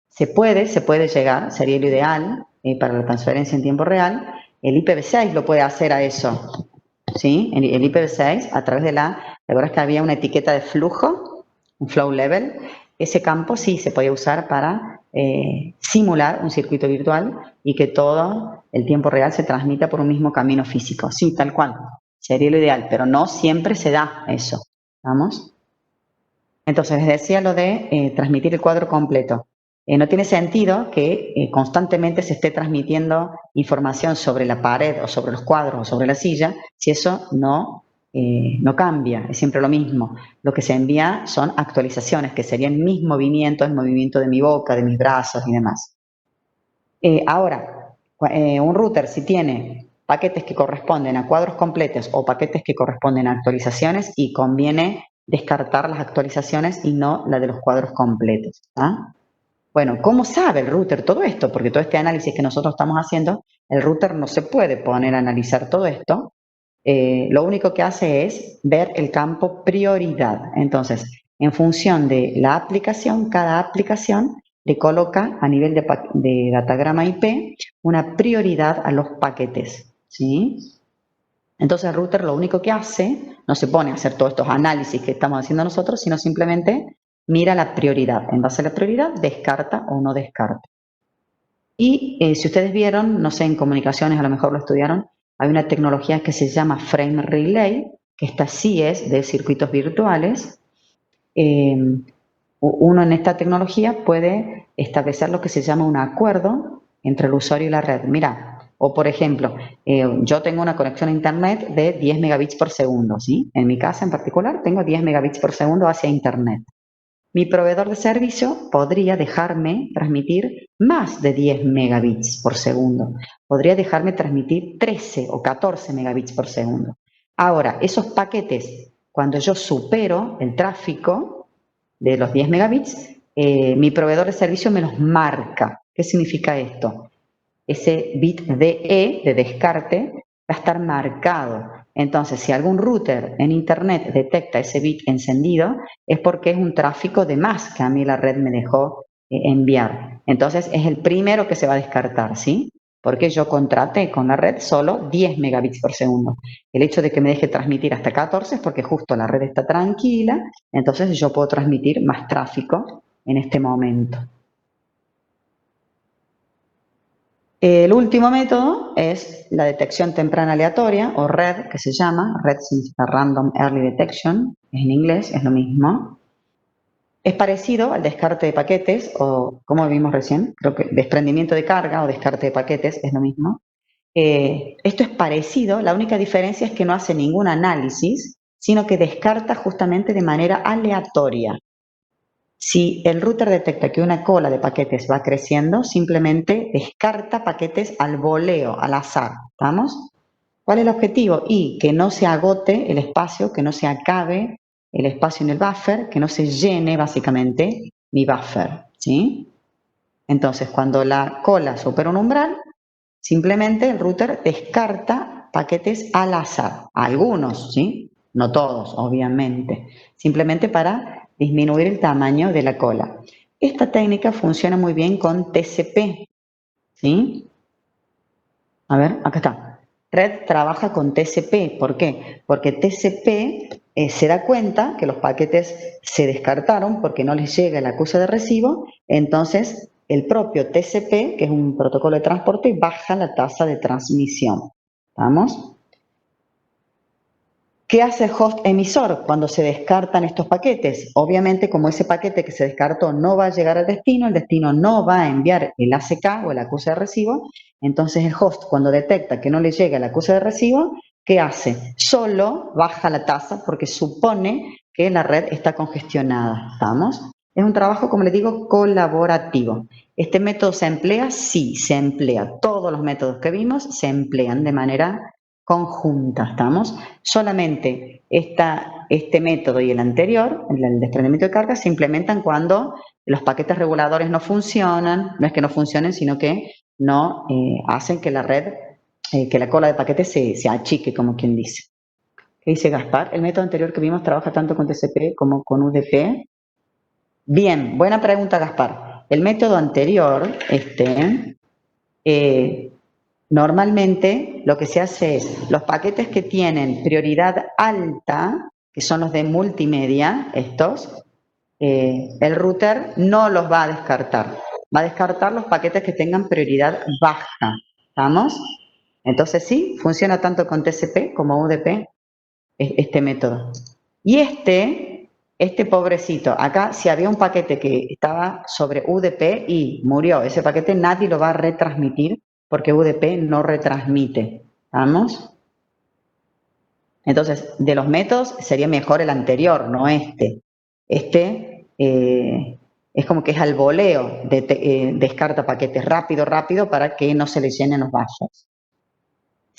Se puede llegar, sería lo ideal para la transferencia en tiempo real. El IPv6 lo puede hacer a eso, ¿sí? El IPv6, a través de ¿te acuerdas que había una etiqueta de flujo? Un flow level. Ese campo sí se podía usar para simular un circuito virtual y que todo el tiempo real se transmita por un mismo camino físico. Sí, tal cual. Sería lo ideal, pero no siempre se da eso. ¿Vamos? Entonces, les decía lo de transmitir el cuadro completo. No tiene sentido que constantemente se esté transmitiendo información sobre la pared o sobre los cuadros o sobre la silla si eso no cambia, es siempre lo mismo. Lo que se envía son actualizaciones, que serían mis movimientos, el movimiento de mi boca, de mis brazos y demás. Ahora, un router si tiene paquetes que corresponden a cuadros completos o paquetes que corresponden a actualizaciones, y conviene descartar las actualizaciones y no la de los cuadros completos. ¿Ah? Bueno, ¿cómo sabe el router todo esto? Porque todo este análisis que nosotros estamos haciendo, el router no se puede poner a analizar todo esto. Lo único que hace es ver el campo prioridad. Entonces, en función de la aplicación, cada aplicación le coloca a nivel de datagrama IP una prioridad a los paquetes, ¿sí? Entonces el router lo único que hace, no se pone a hacer todos estos análisis que estamos haciendo nosotros, sino simplemente mira la prioridad. En base a la prioridad, descarta o no descarta. Y si ustedes vieron, no sé, en comunicaciones a lo mejor lo estudiaron, hay una tecnología que se llama Frame Relay, que esta sí es de circuitos virtuales. Uno en esta tecnología puede establecer lo que se llama un acuerdo entre el usuario y la red. Mira, o por ejemplo, yo tengo una conexión a internet de 10 megabits por segundo, ¿sí? En mi casa en particular tengo 10 megabits por segundo hacia internet. Mi proveedor de servicio podría dejarme transmitir más de 10 megabits por segundo. Podría dejarme transmitir 13 o 14 megabits por segundo. Ahora, esos paquetes, cuando yo supero el tráfico de los 10 megabits, mi proveedor de servicio me los marca. ¿Qué significa esto? Ese bit DE, de descarte, va a estar marcado. Entonces, si algún router en internet detecta ese bit encendido, es porque es un tráfico de más que a mí la red me dejó enviar. Entonces, es el primero que se va a descartar, ¿sí? Porque yo contraté con la red solo 10 megabits por segundo. El hecho de que me deje transmitir hasta 14 es porque justo la red está tranquila, entonces yo puedo transmitir más tráfico en este momento. El último método es la detección temprana aleatoria, o RED, que se llama. RED significa Random Early Detection, es en inglés, es lo mismo. Es parecido al descarte de paquetes, o como vimos recién, creo que desprendimiento de carga o descarte de paquetes es lo mismo. Esto es parecido, la única diferencia es que no hace ningún análisis, sino que descarta justamente de manera aleatoria. Si el router detecta que una cola de paquetes va creciendo, simplemente descarta paquetes al voleo, al azar. ¿Estamos? ¿Cuál es el objetivo? Y que no se agote el espacio, que no se acabe el espacio en el buffer, que no se llene básicamente mi buffer, ¿sí? Entonces, cuando la cola supera un umbral, simplemente el router descarta paquetes al azar. Algunos, ¿sí? No todos, obviamente. Simplemente para disminuir el tamaño de la cola. Esta técnica funciona muy bien con TCP, ¿sí? A ver, acá está. Red trabaja con TCP. ¿Por qué? Porque TCP se da cuenta que los paquetes se descartaron porque no les llega el acuse de recibo, entonces el propio TCP, que es un protocolo de transporte, baja la tasa de transmisión. ¿Vamos? ¿Qué hace el host emisor cuando se descartan estos paquetes? Obviamente, como ese paquete que se descartó no va a llegar al destino, el destino no va a enviar el ACK o el acuse de recibo, entonces el host, cuando detecta que no le llega el acuse de recibo, ¿qué hace? Solo baja la tasa porque supone que la red está congestionada, ¿estamos? Es un trabajo, como les digo, colaborativo. ¿Este método se emplea? Sí, se emplea. Todos los métodos que vimos se emplean de manera conjunta, ¿estamos? Solamente este método y el anterior, el desprendimiento de carga, se implementan cuando los paquetes reguladores no funcionan, no es que no funcionen, sino que no hacen que la red, que la cola de paquetes se achique, como quien dice. ¿Qué dice Gaspar? El método anterior que vimos trabaja tanto con TCP como con UDP. Bien, buena pregunta, Gaspar. El método anterior, normalmente lo que se hace es, los paquetes que tienen prioridad alta, que son los de multimedia, estos, el router no los va a descartar. Va a descartar los paquetes que tengan prioridad baja. ¿Estamos? Entonces sí, funciona tanto con TCP como UDP este método. Y este pobrecito, acá si había un paquete que estaba sobre UDP y murió, ese paquete nadie lo va a retransmitir porque UDP no retransmite. ¿Vamos? Entonces, de los métodos sería mejor el anterior, no este. Es como que es al voleo, descarta paquetes rápido para que no se le llenen los vasos.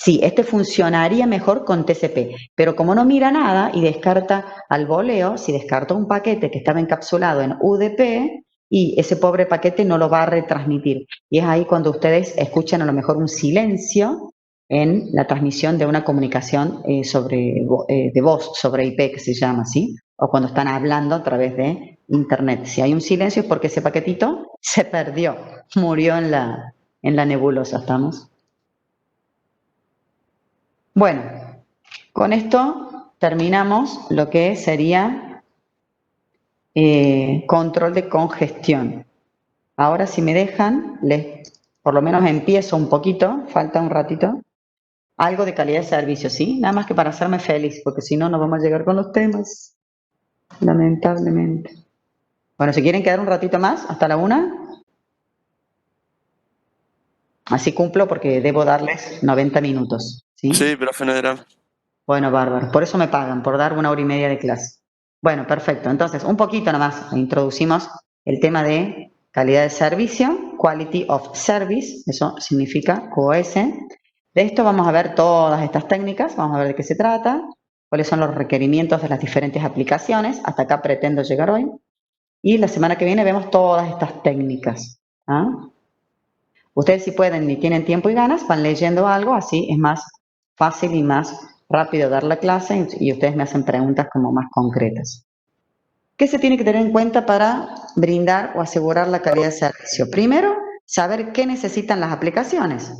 Sí, este funcionaría mejor con TCP, pero como no mira nada y descarta al voleo, si descarta un paquete que estaba encapsulado en UDP, y ese pobre paquete no lo va a retransmitir. Y es ahí cuando ustedes escuchan a lo mejor un silencio en la transmisión de una comunicación de voz sobre IP, que se llama así, o cuando están hablando a través de Internet. Si hay un silencio es porque ese paquetito se perdió, murió en la nebulosa, ¿estamos? Bueno, con esto terminamos lo que sería control de congestión. Ahora, si me dejan, por lo menos empiezo un poquito, falta un ratito, algo de calidad de servicio, ¿sí? Nada más que para hacerme feliz, porque si no, no vamos a llegar con los temas, lamentablemente. Bueno, si quieren quedar un ratito más, hasta la 1, así cumplo porque debo darles 90 minutos, ¿sí? Sí, profe, no hay drama. Bueno, bárbaro. Por eso me pagan, por dar 1 hora y media de clase. Bueno, perfecto. Entonces, un poquito nomás introducimos el tema de calidad de servicio, Quality of Service, eso significa QoS. De esto vamos a ver todas estas técnicas, vamos a ver de qué se trata, cuáles son los requerimientos de las diferentes aplicaciones. Hasta acá pretendo llegar hoy. Y la semana que viene vemos todas estas técnicas. ¿Ah? Ustedes si pueden y tienen tiempo y ganas, van leyendo algo, así es más fácil y más rápido dar la clase y ustedes me hacen preguntas como más concretas. ¿Qué se tiene que tener en cuenta para brindar o asegurar la calidad de servicio? Primero, saber qué necesitan las aplicaciones.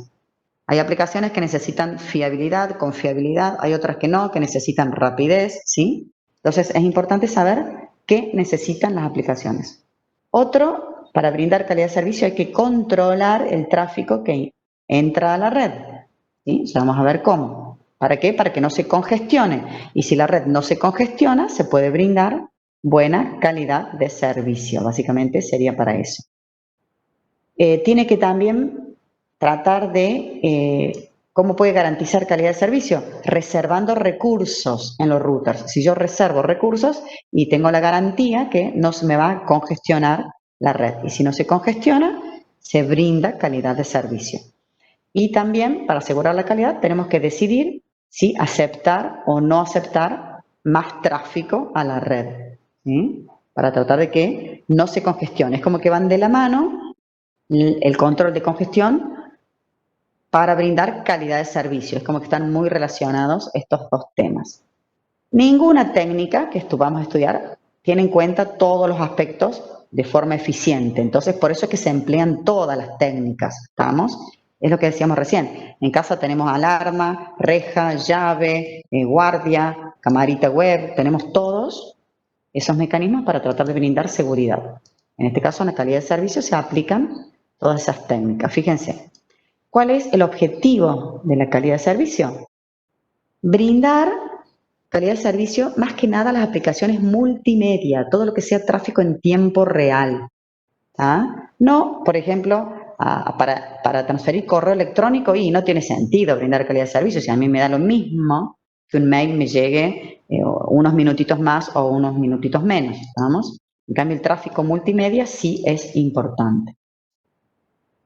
Hay aplicaciones que necesitan fiabilidad, confiabilidad, hay otras que no, que necesitan rapidez, ¿sí? Entonces, es importante saber qué necesitan las aplicaciones. Otro, para brindar calidad de servicio hay que controlar el tráfico que entra a la red, ¿sí? Ya vamos a ver cómo. ¿Para qué? Para que no se congestione. Y si la red no se congestiona, se puede brindar buena calidad de servicio. Básicamente sería para eso. Tiene que también tratar de cómo puede garantizar calidad de servicio, reservando recursos en los routers. Si yo reservo recursos y tengo la garantía que no se me va a congestionar la red. Y si no se congestiona, se brinda calidad de servicio. Y también, para asegurar la calidad, tenemos que decidir si aceptar o no aceptar más tráfico a la red, ¿sí? Para tratar de que no se congestione. Es como que van de la mano el control de congestión para brindar calidad de servicio. Es como que están muy relacionados estos dos temas. Ninguna técnica que vamos a estudiar tiene en cuenta todos los aspectos de forma eficiente. Entonces, por eso es que se emplean todas las técnicas, ¿estamos? Es lo que decíamos recién. En casa tenemos alarma, reja, llave, guardia, camarita web. Tenemos todos esos mecanismos para tratar de brindar seguridad. En este caso, en la calidad de servicio se aplican todas esas técnicas. Fíjense, ¿cuál es el objetivo de la calidad de servicio? Brindar calidad de servicio más que nada a las aplicaciones multimedia, todo lo que sea tráfico en tiempo real. ¿Ah? No, por ejemplo, para transferir correo electrónico y no tiene sentido brindar calidad de servicio. Si a mí me da lo mismo que un mail me llegue unos minutitos más o unos minutitos menos, ¿estamos? En cambio, el tráfico multimedia sí es importante.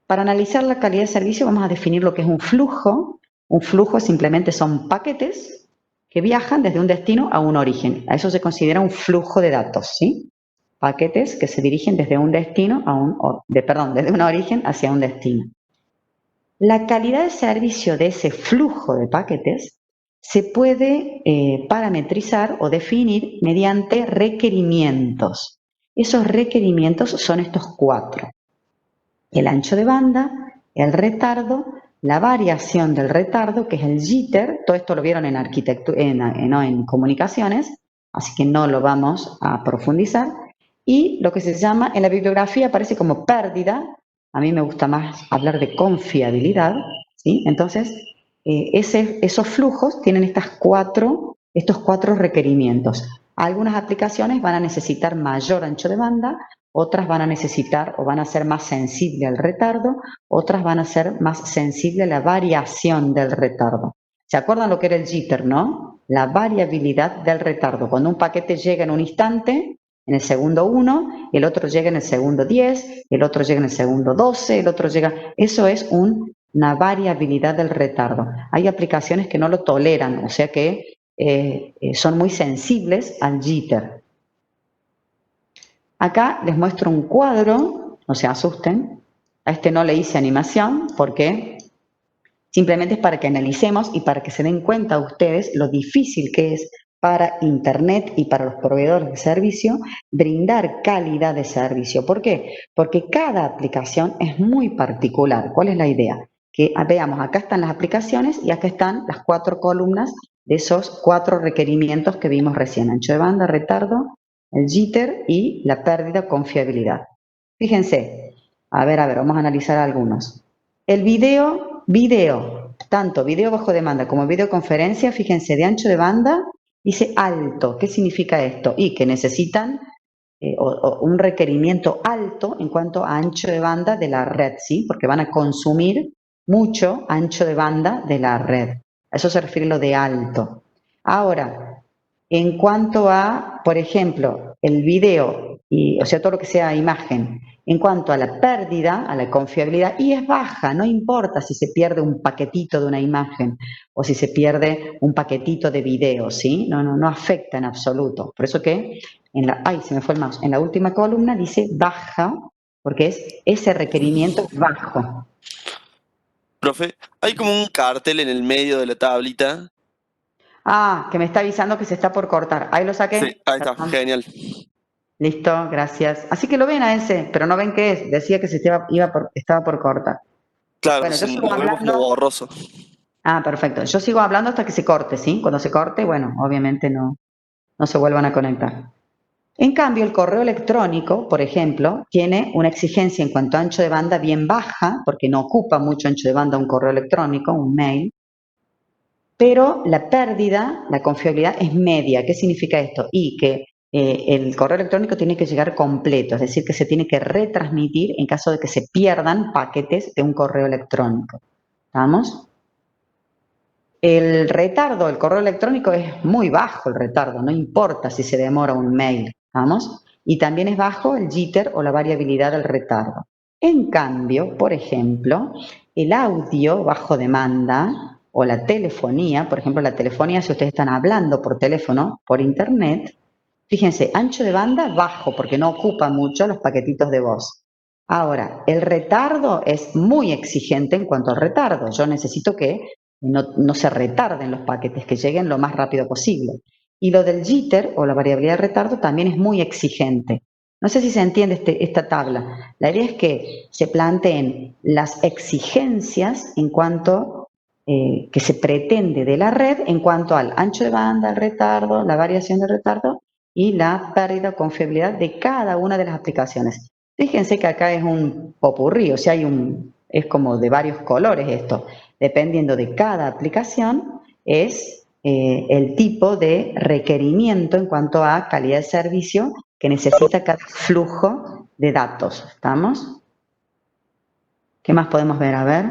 Para analizar la calidad de servicio vamos a definir lo que es un flujo. Un flujo simplemente son paquetes que viajan desde un destino a un origen. A eso se considera un flujo de datos, ¿sí? Paquetes que se dirigen desde un destino desde un origen hacia un destino. La calidad de servicio de ese flujo de paquetes se puede parametrizar o definir mediante requerimientos. Esos requerimientos son estos 4. El ancho de banda, el retardo, la variación del retardo, que es el jitter. Todo esto lo vieron en arquitectura, en comunicaciones, así que no lo vamos a profundizar. Y lo que se llama, en la bibliografía aparece como pérdida. A mí me gusta más hablar de confiabilidad, ¿sí? Entonces, esos flujos tienen estos 4 requerimientos. Algunas aplicaciones van a necesitar mayor ancho de banda, otras van a necesitar o van a ser más sensibles al retardo, otras van a ser más sensibles a la variación del retardo. ¿Se acuerdan lo que era el jitter, no? La variabilidad del retardo. Cuando un paquete llega en un instante, en el segundo 1, el otro llega en el segundo 10, el otro llega en el segundo 12, el otro llega... Eso es una variabilidad del retardo. Hay aplicaciones que no lo toleran, o sea que son muy sensibles al jitter. Acá les muestro un cuadro, no se asusten. A este no le hice animación porque simplemente es para que analicemos y para que se den cuenta ustedes lo difícil que es para Internet y para los proveedores de servicio brindar calidad de servicio. ¿Por qué? Porque cada aplicación es muy particular. ¿Cuál es la idea? Que veamos, acá están las aplicaciones y acá están las 4 columnas de esos 4 requerimientos que vimos recién. Ancho de banda, retardo, el jitter y la pérdida de confiabilidad. Fíjense, a ver, vamos a analizar algunos. El video, tanto video bajo demanda como videoconferencia, fíjense, de ancho de banda, dice alto. ¿Qué significa esto? Y que necesitan un requerimiento alto en cuanto a ancho de banda de la red, ¿sí? Porque van a consumir mucho ancho de banda de la red. A eso se refiere lo de alto. Ahora, en cuanto a, por ejemplo, el video, o sea, todo lo que sea imagen, en cuanto a la pérdida, a la confiabilidad, y es baja, no importa si se pierde un paquetito de una imagen o si se pierde un paquetito de video, ¿sí? No afecta en absoluto. Por eso que, se me fue el mouse, en la última columna dice baja, porque ese requerimiento es bajo. Profe, hay como un cartel en el medio de la tablita. Que me está avisando que se está por cortar. Ahí lo saqué. Sí, ahí está, genial. Listo, gracias. Así que lo ven a ese, pero no ven qué es. Decía que estaba por cortar. Claro, Bueno, yo sigo lo vemos como hablando. borroso. Perfecto. Yo sigo hablando hasta que se corte, ¿sí? Cuando se corte, bueno, obviamente no se vuelvan a conectar. En cambio, el correo electrónico, por ejemplo, tiene una exigencia en cuanto a ancho de banda bien baja, porque no ocupa mucho ancho de banda un correo electrónico, un mail, pero la pérdida, la confiabilidad es media. ¿Qué significa esto? Y que el correo electrónico tiene que llegar completo, es decir, que se tiene que retransmitir en caso de que se pierdan paquetes de un correo electrónico. ¿Estamos? El retardo del correo electrónico es muy bajo, el retardo, no importa si se demora un mail, ¿vamos? Y también es bajo el jitter o la variabilidad del retardo. En cambio, por ejemplo, el audio bajo demanda o la telefonía, por ejemplo, la telefonía, si ustedes están hablando por teléfono, por internet, fíjense, ancho de banda bajo, porque no ocupa mucho los paquetitos de voz. Ahora, el retardo es muy exigente en cuanto al retardo. Yo necesito que no se retarden los paquetes, que lleguen lo más rápido posible. Y lo del jitter o la variabilidad de retardo también es muy exigente. No sé si se entiende esta tabla. La idea es que se planteen las exigencias en cuanto que se pretende de la red en cuanto al ancho de banda, el retardo, la variación del retardo y la pérdida o confiabilidad de cada una de las aplicaciones. Fíjense que acá es un popurrí, o sea, es como de varios colores esto. Dependiendo de cada aplicación, es el tipo de requerimiento en cuanto a calidad de servicio que necesita cada flujo de datos. ¿Estamos? ¿Qué más podemos ver? A ver.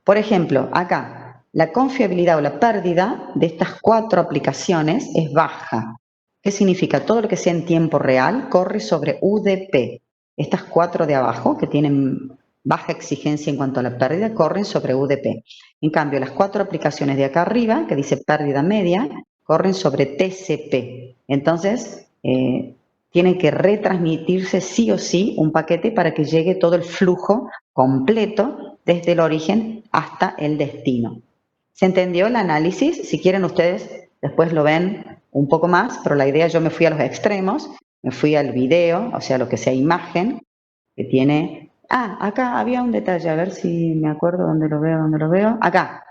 Por ejemplo, acá, la confiabilidad o la pérdida de estas 4 aplicaciones es baja. ¿Qué significa? Todo lo que sea en tiempo real corre sobre UDP. Estas 4 de abajo, que tienen baja exigencia en cuanto a la pérdida, corren sobre UDP. En cambio, las 4 aplicaciones de acá arriba, que dice pérdida media, corren sobre TCP. Entonces, tiene que retransmitirse sí o sí un paquete para que llegue todo el flujo completo desde el origen hasta el destino. ¿Se entendió el análisis? Si quieren ustedes después lo ven un poco más, pero la idea, yo me fui a los extremos, me fui al video, o sea, lo que sea imagen, que tiene... Ah, acá había un detalle, a ver si me acuerdo dónde lo veo. Acá.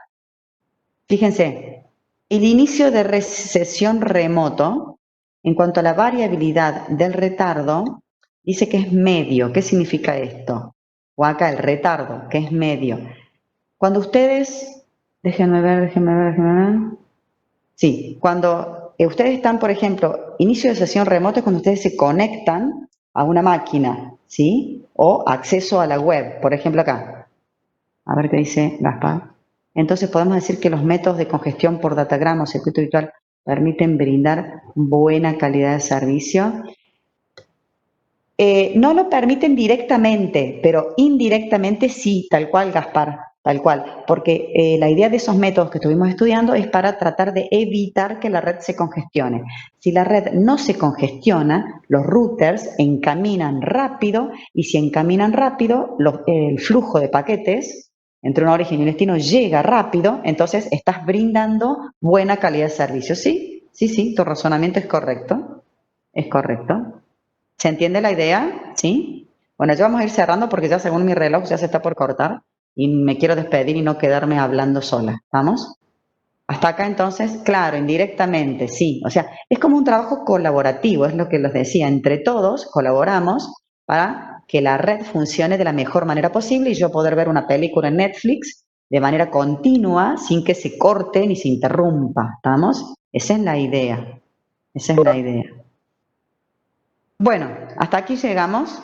Fíjense, el inicio de recesión remoto, en cuanto a la variabilidad del retardo, dice que es medio. ¿Qué significa esto? O acá el retardo, que es medio. Cuando ustedes, déjenme ver. Sí, cuando ustedes están, por ejemplo, inicio de sesión remota es cuando ustedes se conectan a una máquina, ¿sí? O acceso a la web, por ejemplo acá. A ver qué dice Gaspar. Entonces podemos decir que los métodos de congestión por datagrama o circuito virtual permiten brindar buena calidad de servicio. No lo permiten directamente, pero indirectamente sí, tal cual, Gaspar, tal cual. Porque la idea de esos métodos que estuvimos estudiando es para tratar de evitar que la red se congestione. Si la red no se congestiona, los routers encaminan rápido y si encaminan rápido, el flujo de paquetes entre un origen y un destino llega rápido, entonces estás brindando buena calidad de servicio. ¿Sí? Sí, tu razonamiento es correcto. Es correcto. ¿Se entiende la idea? ¿Sí? Bueno, ya vamos a ir cerrando porque ya según mi reloj ya se está por cortar y me quiero despedir y no quedarme hablando sola. ¿Vamos? Hasta acá entonces, claro, indirectamente, sí. O sea, es como un trabajo colaborativo, es lo que les decía. Entre todos colaboramos para que la red funcione de la mejor manera posible y yo poder ver una película en Netflix de manera continua sin que se corte ni se interrumpa. ¿Estamos? Esa es la idea. Esa es la idea. Bueno, hasta aquí llegamos.